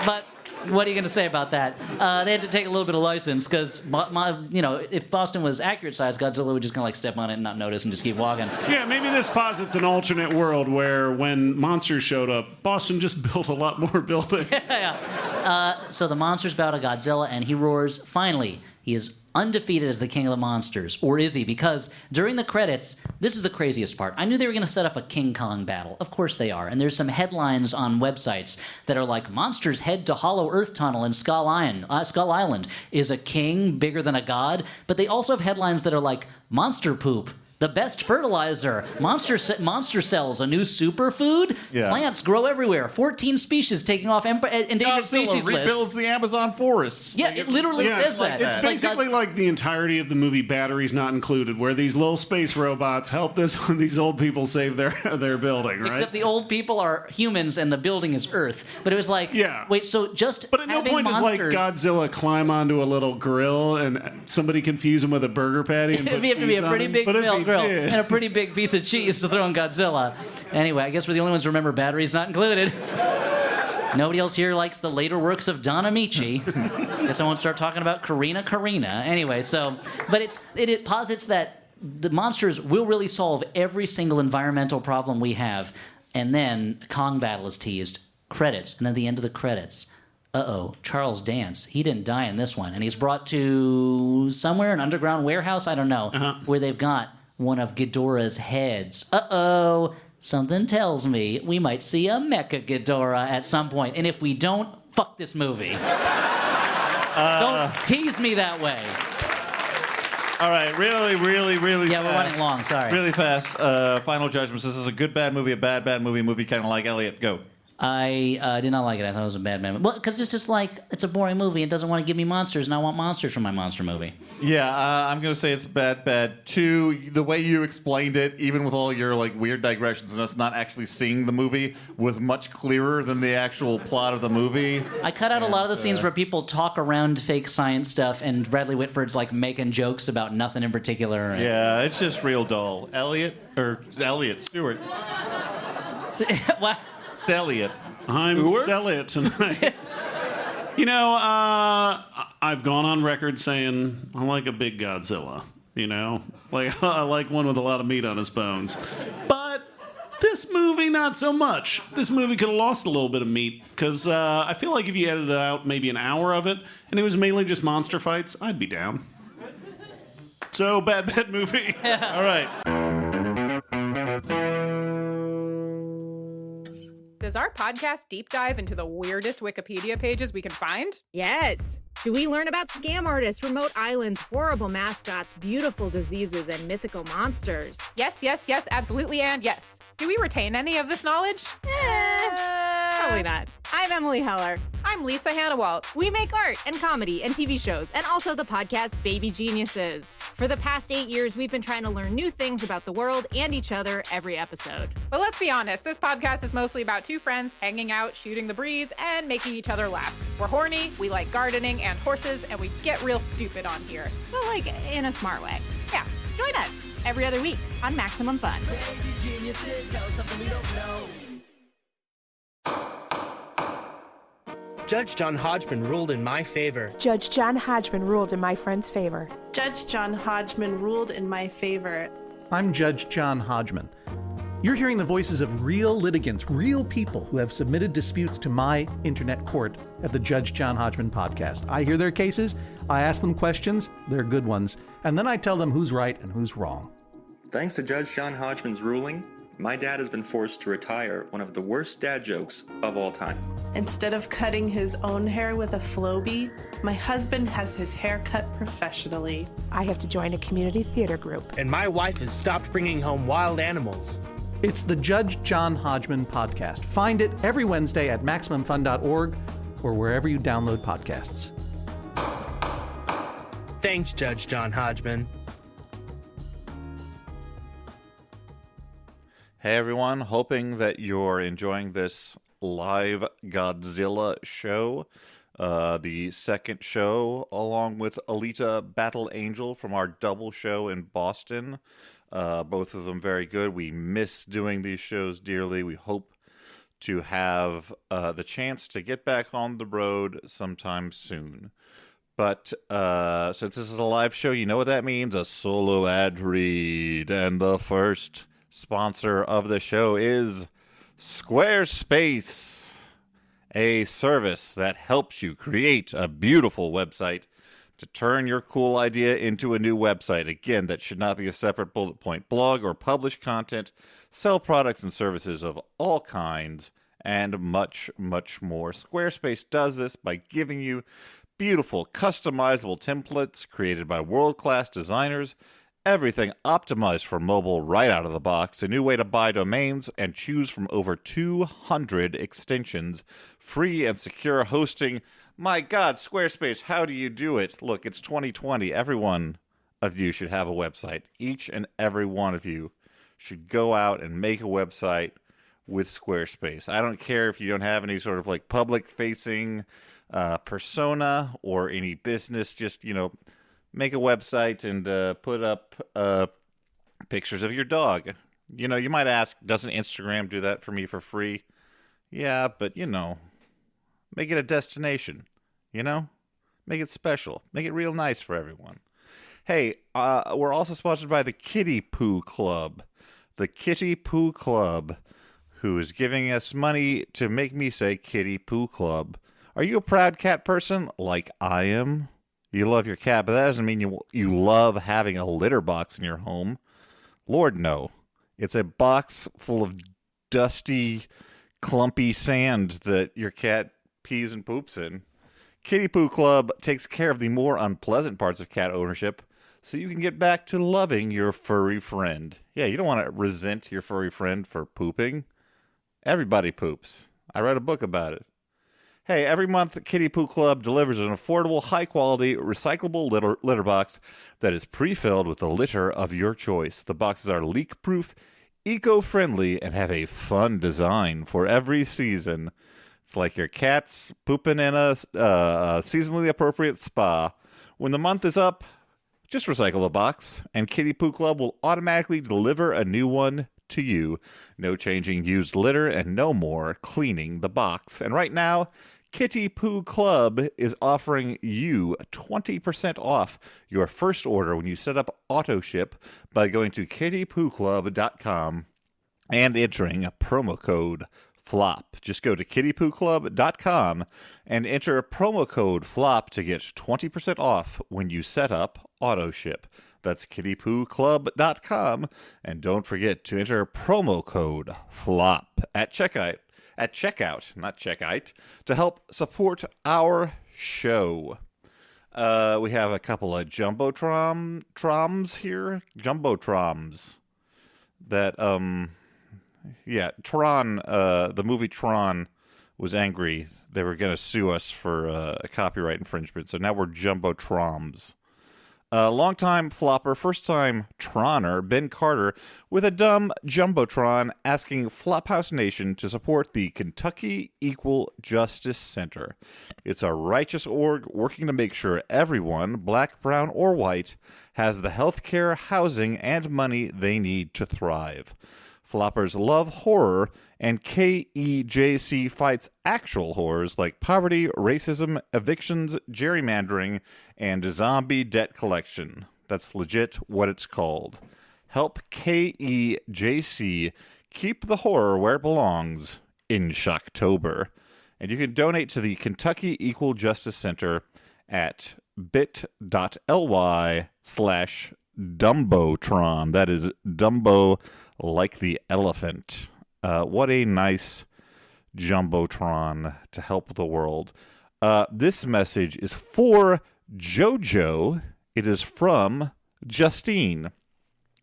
But what are you going to say about that? They had to take a little bit of license because, if Boston was accurate size, Godzilla would just kind of like step on it and not notice and just keep walking. Yeah, maybe this posits an alternate world where when monsters showed up, Boston just built a lot more buildings. So the monsters bow to Godzilla and he roars, finally, he is undefeated as the king of the monsters. Or is he? Because during the credits, this is the craziest part. I knew they were going to set up a King Kong battle. Of course they are. And there's some headlines on websites that are like, monsters head to Hollow Earth Tunnel in Skull Island. Is a king bigger than a god? But they also have headlines that are like, monster poop. The best fertilizer. Monster cells, a new superfood. Yeah. Plants grow everywhere. 14 species taking off endangered Godzilla species list. rebuilds the Amazon forests. Yeah, it literally Yeah, says that. It's basically like the entirety of the movie Batteries Not Included, where these little space robots help these old people save their building, right? Except the old people are humans and the building is Earth. But it was like, Yeah. wait, so just But at no having point does like monsters... Godzilla climb onto a little grill and somebody confuse him with a burger patty and put It'd have to be cheese a on pretty him. big But if grill he did- and a pretty big piece of cheese to throw in Godzilla. Anyway, I guess we're the only ones who remember Batteries Not Included. Nobody else here likes the later works of Don Amici. Guess I won't start talking about Karina. Anyway, but it posits that the monsters will really solve every single environmental problem we have. And then Kong battle is teased. Credits. And then the end of the credits. Charles Dance. He didn't die in this one. And he's brought to somewhere, an underground warehouse, I don't know, where they've got one of Ghidorah's heads. Something tells me we might see a Mecha Ghidorah at some point. And if we don't, fuck this movie. Don't tease me that way. All right, really Yeah, fast. we're running long, sorry. Really fast. Final judgments. This is a good bad movie, a bad movie kind of like Elliot. Go. I did not like it. I thought it was a bad movie. Well, because it's just like, it's a boring movie. It doesn't want to give me monsters, and I want monsters from my monster movie. Yeah, I'm gonna say it's bad. Two, the way you explained it, even with all your like weird digressions and us not actually seeing the movie, was much clearer than the actual plot of the movie. I cut out a lot of the scenes where people talk around fake science stuff, and Bradley Whitford's like making jokes about nothing in particular. And... Yeah, it's just real dull. Elliot Stewart. What? Elliot. I'm Stewart? Stella tonight. I've gone on record saying I like a big Godzilla. Like I like one with a lot of meat on his bones. But this movie, not so much. This movie could have lost a little bit of meat because I feel like if you edited out maybe an hour of it and it was mainly just monster fights, I'd be down. So bad movie. All right. Does our podcast deep dive into the weirdest Wikipedia pages we can find? Yes. Do we learn about scam artists, remote islands, horrible mascots, beautiful diseases, and mythical monsters? Yes, absolutely, and yes. Do we retain any of this knowledge? Probably not. I'm Emily Heller. I'm Lisa Hannawalt. We make art and comedy and TV shows, and also the podcast Baby Geniuses. For the past 8 years, we've been trying to learn new things about the world and each other every episode. But let's be honest, this podcast is mostly about two friends hanging out, shooting the breeze, and making each other laugh. We're horny, we like gardening and horses, and we get real stupid on here. But like, in a smart way. Yeah. Join us every other week on Maximum Fun. Baby geniuses, tell us something we don't know. Judge John Hodgman ruled in my favor. Judge John Hodgman ruled in my friend's favor. Judge John Hodgman ruled in my favor. I'm Judge John Hodgman. You're hearing the voices of real litigants, real people who have submitted disputes to my internet court at the Judge John Hodgman podcast. I hear their cases, I ask them questions, they're good ones, and then I tell them who's right and who's wrong. Thanks to Judge John Hodgman's ruling, my dad has been forced to retire one of the worst dad jokes of all time. Instead of cutting his own hair with a Flowbee, my husband has his hair cut professionally. I have to join a community theater group. And my wife has stopped bringing home wild animals. It's the Judge John Hodgman podcast. Find it every Wednesday at MaximumFun.org or wherever you download podcasts. Thanks, Judge John Hodgman. Hey everyone, hoping that you're enjoying this live Godzilla show. The second show, along with Alita Battle Angel from our double show in Boston. Both of them very good. We miss doing these shows dearly. We hope to have the chance to get back on the road sometime soon. But since this is a live show, you know what that means, a solo ad read. And the first sponsor of the show is Squarespace, a service that helps you create a beautiful website to turn your cool idea into a new website. Again, that should not be a separate bullet point. Blog or publish content, sell products and services of all kinds, and much, much more. Squarespace does this by giving you beautiful, customizable templates created by world-class designers. Everything optimized for mobile right out of the box. A new way to buy domains and choose from over 200 extensions. Free and secure hosting. My God, Squarespace, how do you do it? Look, it's 2020. Every one of you should have a website. Each and every one of you should go out and make a website with Squarespace. I don't care if you don't have any sort of like public-facing persona or any business. Just, make a website and put up pictures of your dog. You might ask, doesn't Instagram do that for me for free? Yeah, but, make it a destination, Make it special. Make it real nice for everyone. Hey, we're also sponsored by the Kitty Poo Club. The Kitty Poo Club, who is giving us money to make me say Kitty Poo Club. Are you a proud cat person like I am? You love your cat, but that doesn't mean you love having a litter box in your home. Lord, no. It's a box full of dusty, clumpy sand that your cat pees and poops in. Kitty Poo Club takes care of the more unpleasant parts of cat ownership so you can get back to loving your furry friend. Yeah, you don't want to resent your furry friend for pooping. Everybody poops. I read a book about it. Hey, every month, Kitty Poo Club delivers an affordable, high-quality, recyclable litter box that is pre-filled with the litter of your choice. The boxes are leak-proof, eco-friendly, and have a fun design for every season. It's like your cat's pooping in a seasonally appropriate spa. When the month is up, just recycle the box, and Kitty Poo Club will automatically deliver a new one to you. No changing used litter and no more cleaning the box. And right now, Kitty Poo Club is offering you 20% off your first order when you set up auto ship by going to kittypooclub.com and entering a promo code FLOP. Just go to kittypooclub.com and enter promo code FLOP to get 20% off when you set up auto ship. That's kittypooclub.com, and don't forget to enter promo code FLOP at checkout at checkout, not checkout, to help support our show. We have a couple of Jumbotrons here. Jumbotrons. That, Tron, the movie Tron was angry. They were going to sue us for a copyright infringement, so now we're Jumbotrons. Long-time flopper, first-time Tronner, Ben Carter, with a dumb Jumbotron asking Flophouse Nation to support the Kentucky Equal Justice Center. It's a righteous org working to make sure everyone, black, brown, or white, has the health care, housing, and money they need to thrive. Floppers love horror, and KEJC fights actual horrors like poverty, racism, evictions, gerrymandering, and zombie debt collection. That's legit what it's called. Help KEJC keep the horror where it belongs in Shocktober. And you can donate to the Kentucky Equal Justice Center at bit.ly/Dumbotron. That is Dumbo like the elephant. What a nice Jumbotron to help the world. This message is for Jojo. It is from Justine.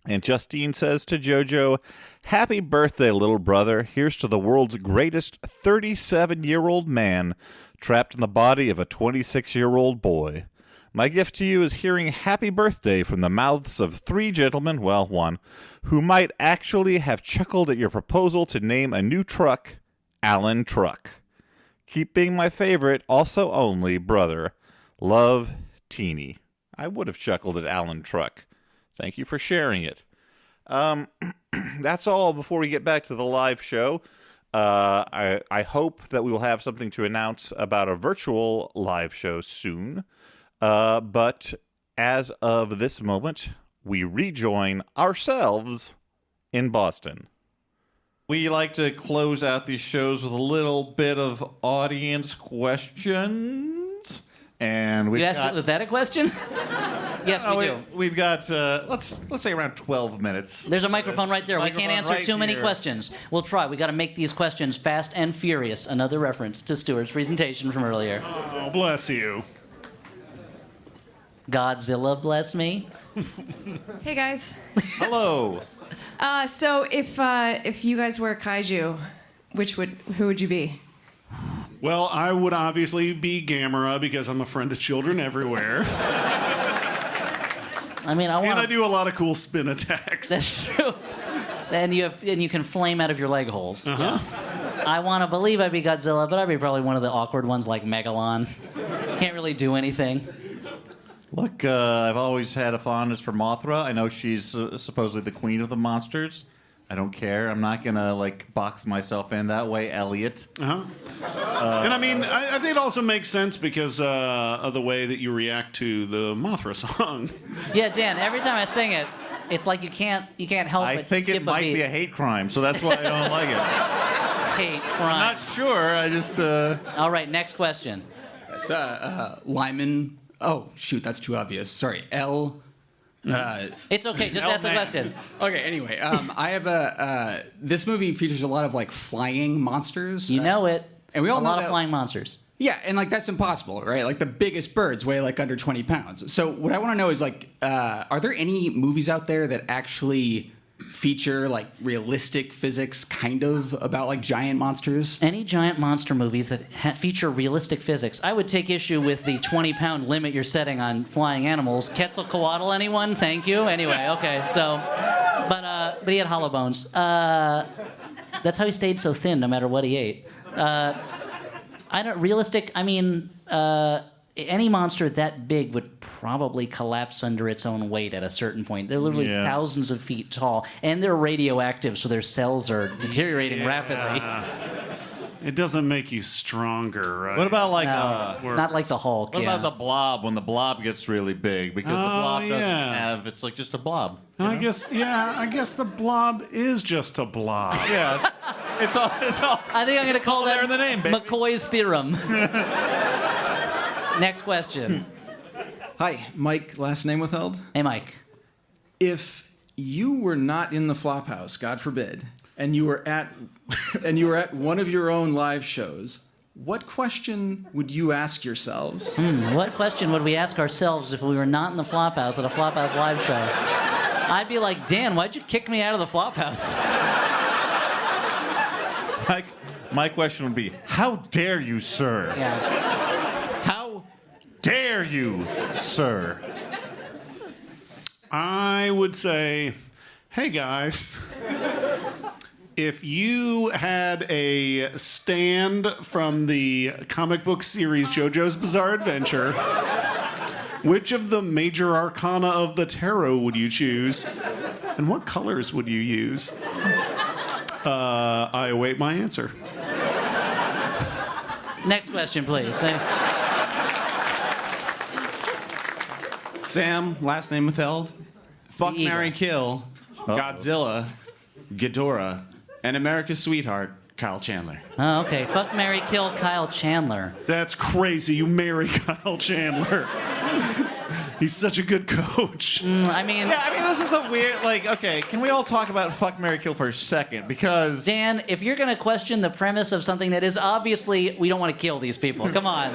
And Justine says to Jojo, "Happy birthday, little brother. Here's to the world's greatest 37-year-old man trapped in the body of a 26-year-old boy. My gift to you is hearing happy birthday from the mouths of three gentlemen, well, one, who might actually have chuckled at your proposal to name a new truck Alan Truck. Keep being my favorite, also only, brother. Love, Teeny." I would have chuckled at Alan Truck. Thank you for sharing it. That's all before we get back to the live show. I hope that we will have something to announce about a virtual live show soon. But as of this moment, we rejoin ourselves in Boston. We like to close out these shows with a little bit of audience questions. And you asked, was that a question? Yes, we do. We've got, let's say around 12 minutes. There's a microphone right there. We can't answer too many questions. We'll try. We got to make these questions fast and furious. Another reference to Stuart's presentation from earlier. Oh, bless you. Godzilla, bless me. Hey, guys. Hello. So if you guys were a kaiju, who would you be? Well, I would obviously be Gamera because I'm a friend of children everywhere. I mean, And I do a lot of cool spin attacks. That's true. And you can flame out of your leg holes. Uh-huh. Yeah. I want to believe I'd be Godzilla, but I'd be probably one of the awkward ones like Megalon. Can't really do anything. Look, I've always had a fondness for Mothra. I know she's supposedly the queen of the monsters. I don't care. I'm not going to, box myself in that way, Elliot. Uh-huh. And I mean, I think it also makes sense because of the way that you react to the Mothra song. Yeah, Dan, every time I sing it, it's like you can't help I but think skip it might be a hate crime, so that's why I don't like it. Hate crime. I'm not sure. I just... All right, next question. It's Lyman... Oh, shoot, that's too obvious. Sorry, L... it's okay, just ask the question. Okay, anyway, I have this movie features a lot of flying monsters. You know it. And we all a know lot that, of flying monsters. Yeah, and that's impossible, right? The biggest birds weigh under 20 pounds. So what I want to know is are there any movies out there that actually feature realistic physics kind of about giant monsters? Any giant monster movies that feature realistic physics. I would take issue with the 20-pound limit you're setting on flying animals. Quetzalcoatl, anyone? Thank you. Anyway, okay, so but he had hollow bones. That's how he stayed so thin no matter what he ate. Any monster that big would probably collapse under its own weight at a certain point. They're literally thousands of feet tall, and they're radioactive, so their cells are deteriorating rapidly. It doesn't make you stronger, right? What about not like the Hulk? What about the Blob when the Blob gets really big? Because the Blob doesn't have, it's just a blob. And I guess the Blob is just a blob. Yeah, it's all. I think I'm going to call that in the name, baby. McCoy's theorem. Next question. Hi, Mike, last name withheld? Hey, Mike. If you were not in the Flophouse, God forbid, and you were at one of your own live shows, what question would you ask yourselves? What question would we ask ourselves if we were not in the Flophouse at a Flophouse live show? I'd be like, Dan, why'd you kick me out of the Flophouse? My question would be, how dare you, sir? Yeah. How dare you, sir? I would say, hey guys, if you had a stand from the comic book series JoJo's Bizarre Adventure, which of the major arcana of the tarot would you choose? And what colors would you use? I await my answer. Next question, please. Sam, last name withheld. Fuck, marry, kill. Godzilla, Ghidorah, and America's sweetheart, Kyle Chandler. Oh, okay. Fuck, marry, kill Kyle Chandler. That's crazy. You marry Kyle Chandler. He's such a good coach. I mean, this is a weird, okay, can we all talk about fuck, marry, kill for a second? Because... Dan, if you're going to question the premise of something that is obviously, we don't want to kill these people. Come on.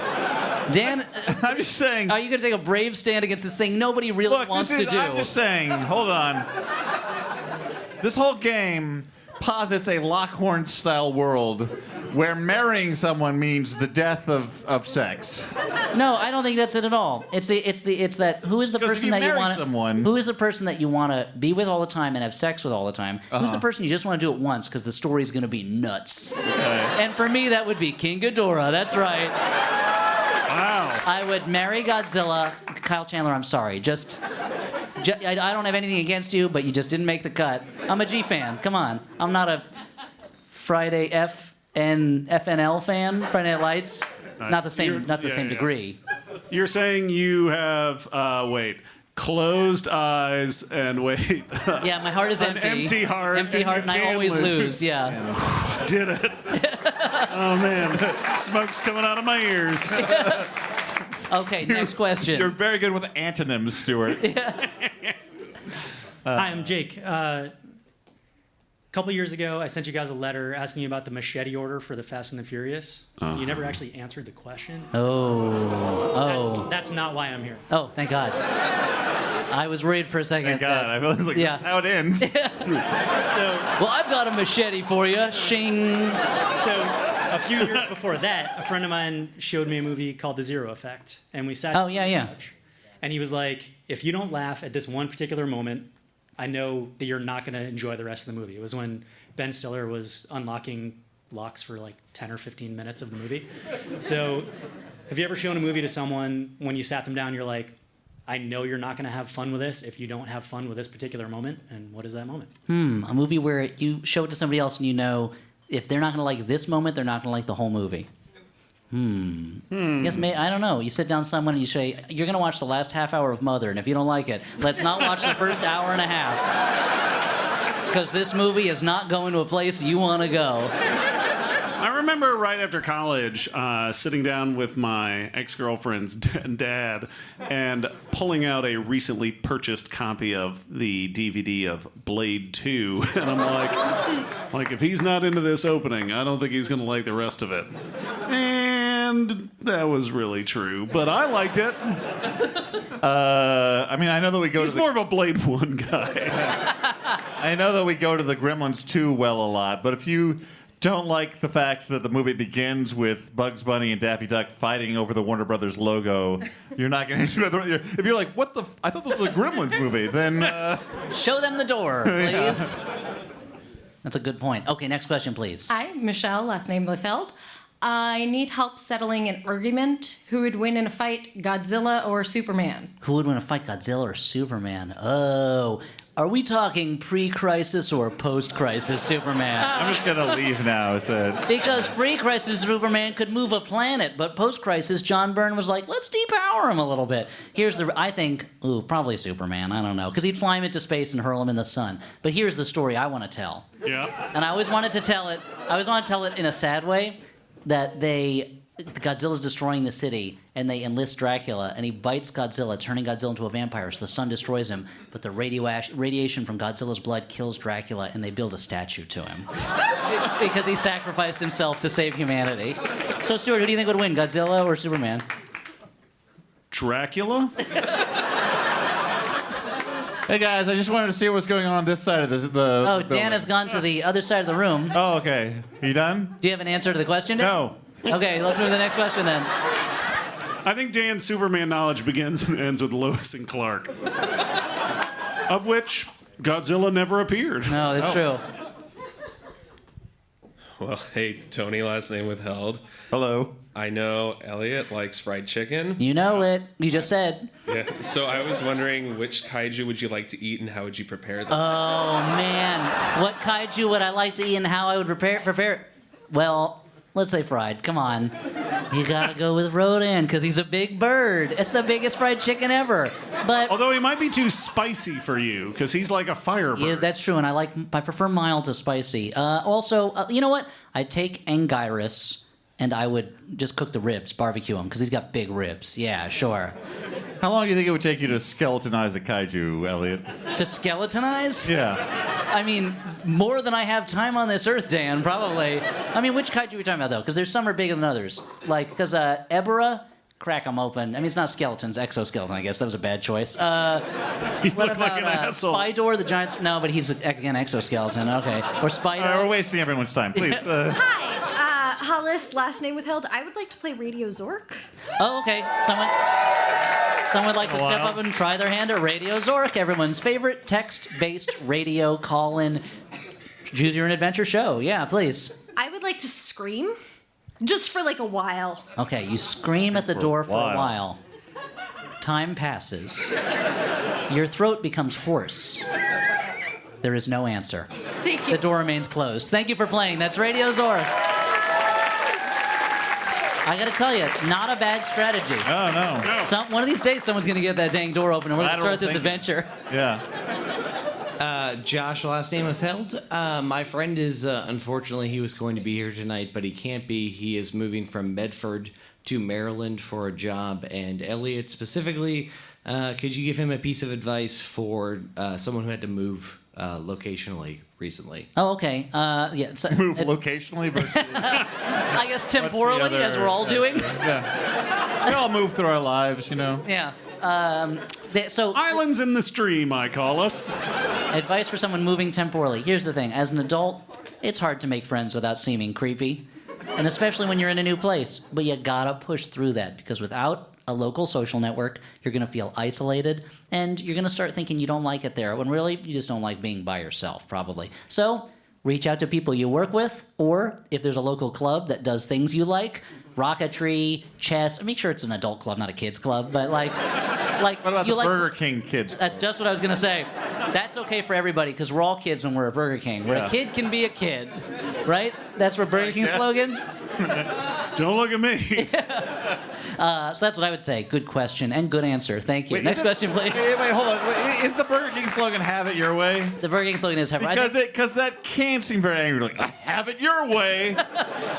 Dan... I'm just saying... Are you going to take a brave stand against this thing nobody really wants to do? I'm just saying, hold on. This whole game posits a Lockhorn-style world where marrying someone means the death of sex. No, I don't think that's it at all. It's that who is the person that you want who is the person that you want to be with all the time and have sex with all the time? Who's the person you just want to do it once because the story's going to be nuts? Okay. And for me, that would be King Ghidorah. That's right. Wow. I would marry Godzilla. Kyle Chandler, I'm sorry. I don't have anything against you, but you just didn't make the cut. I'm a G fan. Come on. I'm not a Friday FNL fan. Friday Night Lights. Not the same degree. You're saying you have closed eyes and wait. Yeah, my heart is empty. An empty heart. Empty heart, and I always lose. Yeah. Did it. Oh man, smoke's coming out of my ears. Okay, next question. You're very good with antonyms, Stuart. Hi, I'm Jake. A couple years ago, I sent you guys a letter asking you about the machete order for the Fast and the Furious. You never actually answered the question. Oh. That's not why I'm here. Oh, thank God. I was worried for a second. Thank God. I was like, that's how it ends. Well, I've got a machete for you. Shing. So, a few years before that, a friend of mine showed me a movie called The Zero Effect, and we sat down on the couch, and he was like, if you don't laugh at this one particular moment, I know that you're not going to enjoy the rest of the movie. It was when Ben Stiller was unlocking locks for like 10 or 15 minutes of the movie. So, have you ever shown a movie to someone when you sat them down, you're like, I know you're not going to have fun with this if you don't have fun with this particular moment, and what is that moment? A movie where you show it to somebody else and you know if they're not going to like this moment, they're not going to like the whole movie. Yes, I don't know. You sit down with someone and you say, you're going to watch the last half hour of Mother, and if you don't like it, let's not watch the first hour and a half. Because this movie is not going to a place you want to go. I remember right after college sitting down with my ex-girlfriend's dad and pulling out a recently purchased copy of the DVD of Blade 2. And I'm like, if he's not into this opening, I don't think he's going to like the rest of it. And that was really true, but I liked it. I know that we go He's more of a Blade 1 guy. I know that we go to the Gremlins 2 well a lot, but if you don't like the fact that the movie begins with Bugs Bunny and Daffy Duck fighting over the Warner Brothers logo, you're not going to enjoy the... If you're like, what the... I thought this was a Gremlins movie, then... Show them the door, please. That's a good point. Okay, next question, please. Hi, Michelle, last name withheld. I need help settling an argument. Who would win in a fight, Godzilla or Superman? Who would win a fight, Godzilla or Superman? Oh, are we talking pre-crisis or post-crisis Superman? I'm just going to leave now, Because pre-crisis Superman could move a planet, but post-crisis John Byrne was like, let's depower him a little bit. I think, probably Superman, I don't know, because he'd fly him into space and hurl him in the sun. But here's the story I want to tell. Yeah. And I always wanted to tell it in a sad way, that they Godzilla's destroying the city, and they enlist Dracula, and he bites Godzilla, turning Godzilla into a vampire, so the sun destroys him, but the radiation from Godzilla's blood kills Dracula, and they build a statue to him. Because he sacrificed himself to save humanity. So, Stuart, who do you think would win, Godzilla or Superman? Dracula? Hey guys, I just wanted to see what's going on this side of the Oh, building. Dan has gone to the other side of the room. Oh, okay. Are you done? Do you have an answer to the question, Dan? No. Okay, let's move to the next question then. I think Dan's Superman knowledge begins and ends with Lois and Clark. Of which Godzilla never appeared. No, that's true. Well, hey, Tony, last name withheld. Hello. I know Elliot likes fried chicken. You know it. You just said. Yeah. So I was wondering, which kaiju would you like to eat and how would you prepare them? Oh, man. What kaiju would I like to eat and how I would prepare it? Well, let's say fried. Come on. You gotta go with Rodan, because he's a big bird. It's the biggest fried chicken ever. But although he might be too spicy for you, because he's like a firebird. Yeah, that's true, and I prefer mild to spicy. Also, you know what? I'd take Anguirus, and I would just cook the ribs, barbecue him, because he's got big ribs. Yeah, sure. How long do you think it would take you to skeletonize a kaiju, Elliot? To skeletonize? Yeah. I mean, more than I have time on this earth, Dan, probably. I mean, which kaiju are we talking about, though? Because there's some are bigger than others. Like, because Ebora, crack them open. I mean, it's not skeletons, exoskeleton, I guess. That was a bad choice. You what look about like an asshole. Spydor, the giant... No, but he's, again, exoskeleton. Okay. Or Spider. All right, we're wasting everyone's time. Please. Hi, Hollis, last name withheld. I would like to play Radio Zork. Oh, okay. Someone would like to step up and try their hand at Radio Zork, everyone's favorite text-based radio call-in choose your own adventure show. Yeah, please. I would like to scream, just for like a while. Okay, you scream at the door for a while. Time passes. Your throat becomes hoarse. There is no answer. Thank you. The door remains closed. Thank you for playing. That's Radio Zork. I gotta tell you, not a bad strategy. Oh, no. One of these days, someone's gonna get that dang door open, and we're gonna start this adventure. Yeah. Josh, last name withheld. My friend is, unfortunately, he was going to be here tonight, but he can't be. He is moving from Medford to Maryland for a job. And Elliot, specifically, could you give him a piece of advice for someone who had to move locationally recently? Oh, okay. Yeah. So, move locationally versus... I guess temporally, as we're all doing. Yeah. We all move through our lives, you know. Yeah. So islands in the stream, I call us. Advice for someone moving temporally. Here's the thing. As an adult, it's hard to make friends without seeming creepy. And especially when you're in a new place. But you gotta push through that, because without a local social network, you're gonna feel isolated, and you're gonna start thinking you don't like it there, when really you just don't like being by yourself, probably. So reach out to people you work with, or if there's a local club that does things you like, rocketry, chess. Make sure it's an adult club, not a kids club, but like what about the Burger King kids? That's just what I was gonna say. That's okay for everybody, because we're all kids when we're at Burger King. Where a kid can be a kid, right? That's our Burger King slogan. Don't look at me. So that's what I would say. Good question and good answer. Thank you. Next question, please. Wait, hold on. Is the Burger King slogan "Have it your way"? The Burger King slogan is "Have it." Because that can seem very angry. Like, "Have it your way."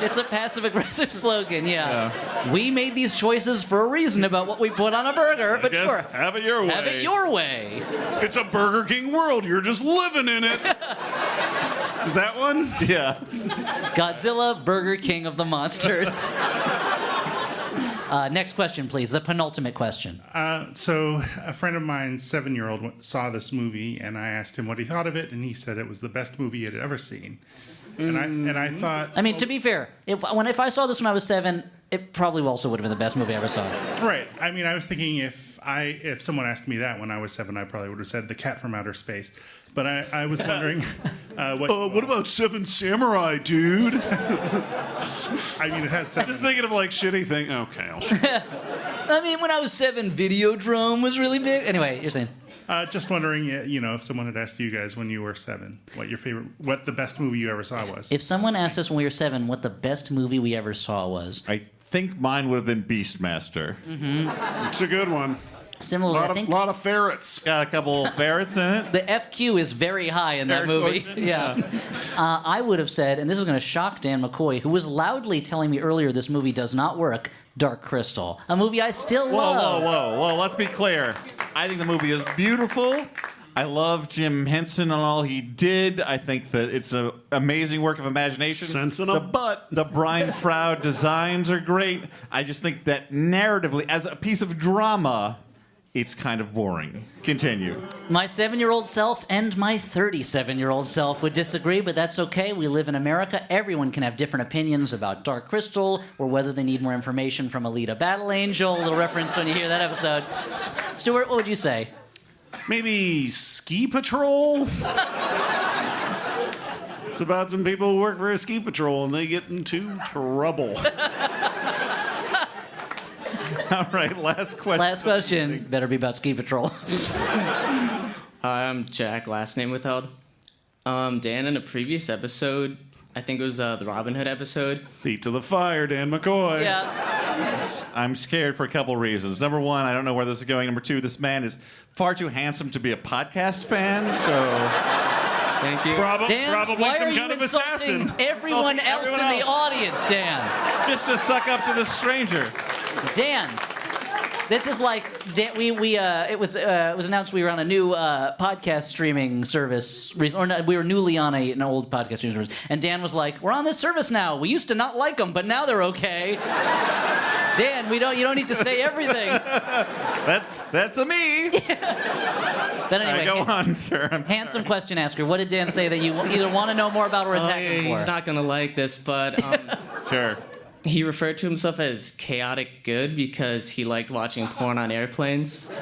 It's a passive-aggressive slogan. Yeah. We made these choices for a reason about what we put on a burger, but sure. Have it your way. Have it your way. It's a Burger King world. You're just living in it. Is that one? Yeah. Godzilla, Burger King of the monsters. Next question, please. The penultimate question. So a friend of mine's 7-year-old saw this movie, and I asked him what he thought of it, and he said it was the best movie he had ever seen. And I thought... I mean, to be fair, if I saw this when I was 7, it probably also would have been the best movie I ever saw. Right. I mean, I was thinking if someone asked me that when I was 7, I probably would have said The Cat from Outer Space. But I was wondering what about Seven Samurai, dude? I mean, it has 7. I'm just thinking of like shitty thing. Okay, I'll show you. I mean, when I was 7, Videodrome was really big. Anyway, you're saying. Just wondering, if someone had asked you guys when you were 7, what the best movie you ever saw was. If someone asked us when we were 7 what the best movie we ever saw was, I think mine would have been Beastmaster. Mm-hmm. It's a good one. Similarly, I think lot of ferrets. Got a couple ferrets in it. the FQ is very high in that movie. Yeah. I would have said, and this is going to shock Dan McCoy, who was loudly telling me earlier this movie does not work, Dark Crystal, a movie I still love. Whoa. Let's be clear. I think the movie is beautiful. I love Jim Henson and all he did. I think that it's an amazing work of imagination. Sense in a butt. The Brian Froud designs are great. I just think that narratively, as a piece of drama, it's kind of boring. Continue. My 7-year-old self and my 37-year-old self would disagree, but that's okay. We live in America. Everyone can have different opinions about Dark Crystal or whether they need more information from Alita Battle Angel. A little reference when you hear that episode. Stuart, what would you say? Maybe Ski Patrol? It's about some people who work for a ski patrol and they get into trouble. All right, last question. Last question. Better be about Ski Patrol. Hi, I'm Jack, last name withheld. Dan, in a previous episode, I think it was the Robin Hood episode. Feet to the fire, Dan McCoy. Yeah. I'm scared for a couple reasons. Number one, I don't know where this is going. Number two, this man is far too handsome to be a podcast fan, so... Thank you. Dan, probably why some are you kind of insulting assassin. everyone else in the audience, Dan? Just to suck up to this stranger. Dan, this is like it was announced we were on a new podcast streaming service, or no, we were newly on an old podcast streaming service, and Dan was like, "We're on this service now. We used to not like them, but now they're okay." Dan, you don't need to say everything. That's a me. But anyway, go on, sir. Handsome question asker. What did Dan say that you either want to know more about or attack him for? He's not gonna like this, but sure. He referred to himself as chaotic good because he liked watching porn on airplanes. I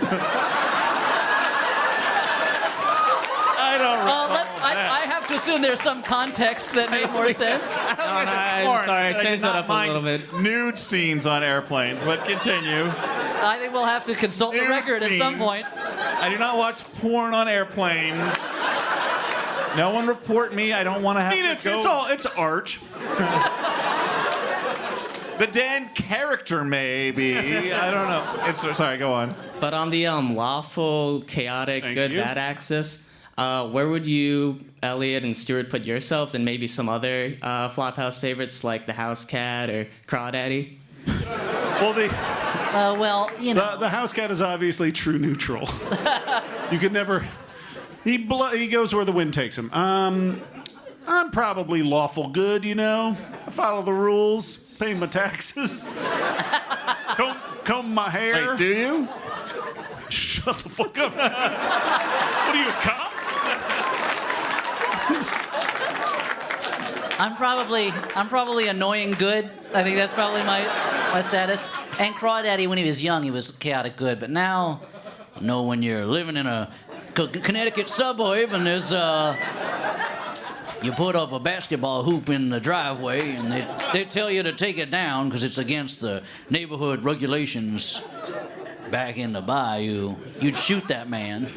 don't recall I have to assume there's some context that made more sense. I'm sorry, I changed that up a little bit. Nude scenes on airplanes, but continue. I think we'll have to consult the record at some point. I do not watch porn on airplanes. No one report me. I don't want to have to go. It's art. The Dan character, maybe. I don't know. Sorry, go on. But on the lawful, chaotic, good, bad axis, where would you, Elliot and Stuart, put yourselves, and maybe some other Flophouse favorites like the House Cat or Crawdaddy? Well, the House Cat is obviously true neutral. You could never. He goes where the wind takes him. I'm probably lawful good, I follow the rules, pay my taxes, comb my hair. Wait, do you? Shut the fuck up. What are you, a cop? I'm probably annoying good. I think that's probably my status. And Crawdaddy, when he was young, he was chaotic good. But now, when you're living in a Connecticut suburb and there's you put up a basketball hoop in the driveway and they tell you to take it down because it's against the neighborhood regulations back in the bayou, you'd shoot that man.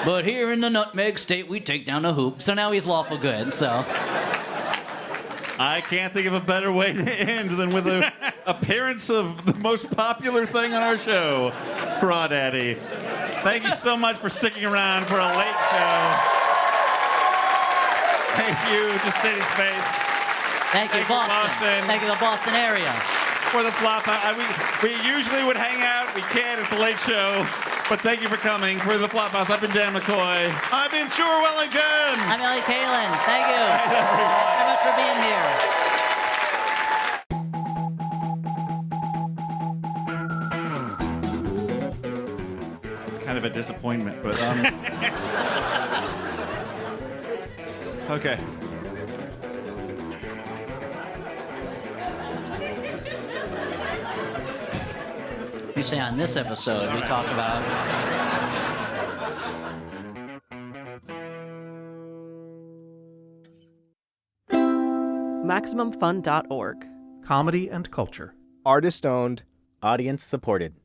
But here in the Nutmeg State, we take down the hoop. So now he's lawful good, so... I can't think of a better way to end than with an appearance of the most popular thing on our show, Crawdaddy. Thank you so much for sticking around for a late show. Thank you to CitySpace. Thank you, Boston. Thank you, the Boston area. For the Flophouse. We usually would hang out. We can't. It's a late show. But thank you for coming. For the Flophouse, I've been Dan McCoy. I've been Stuart Wellington. I'm Ellie Kalin. Thank you. Thank you for being here. It's kind of a disappointment, but okay. You say on this episode, we talk about... MaximumFun.org. Comedy and culture. Artist owned. Audience supported.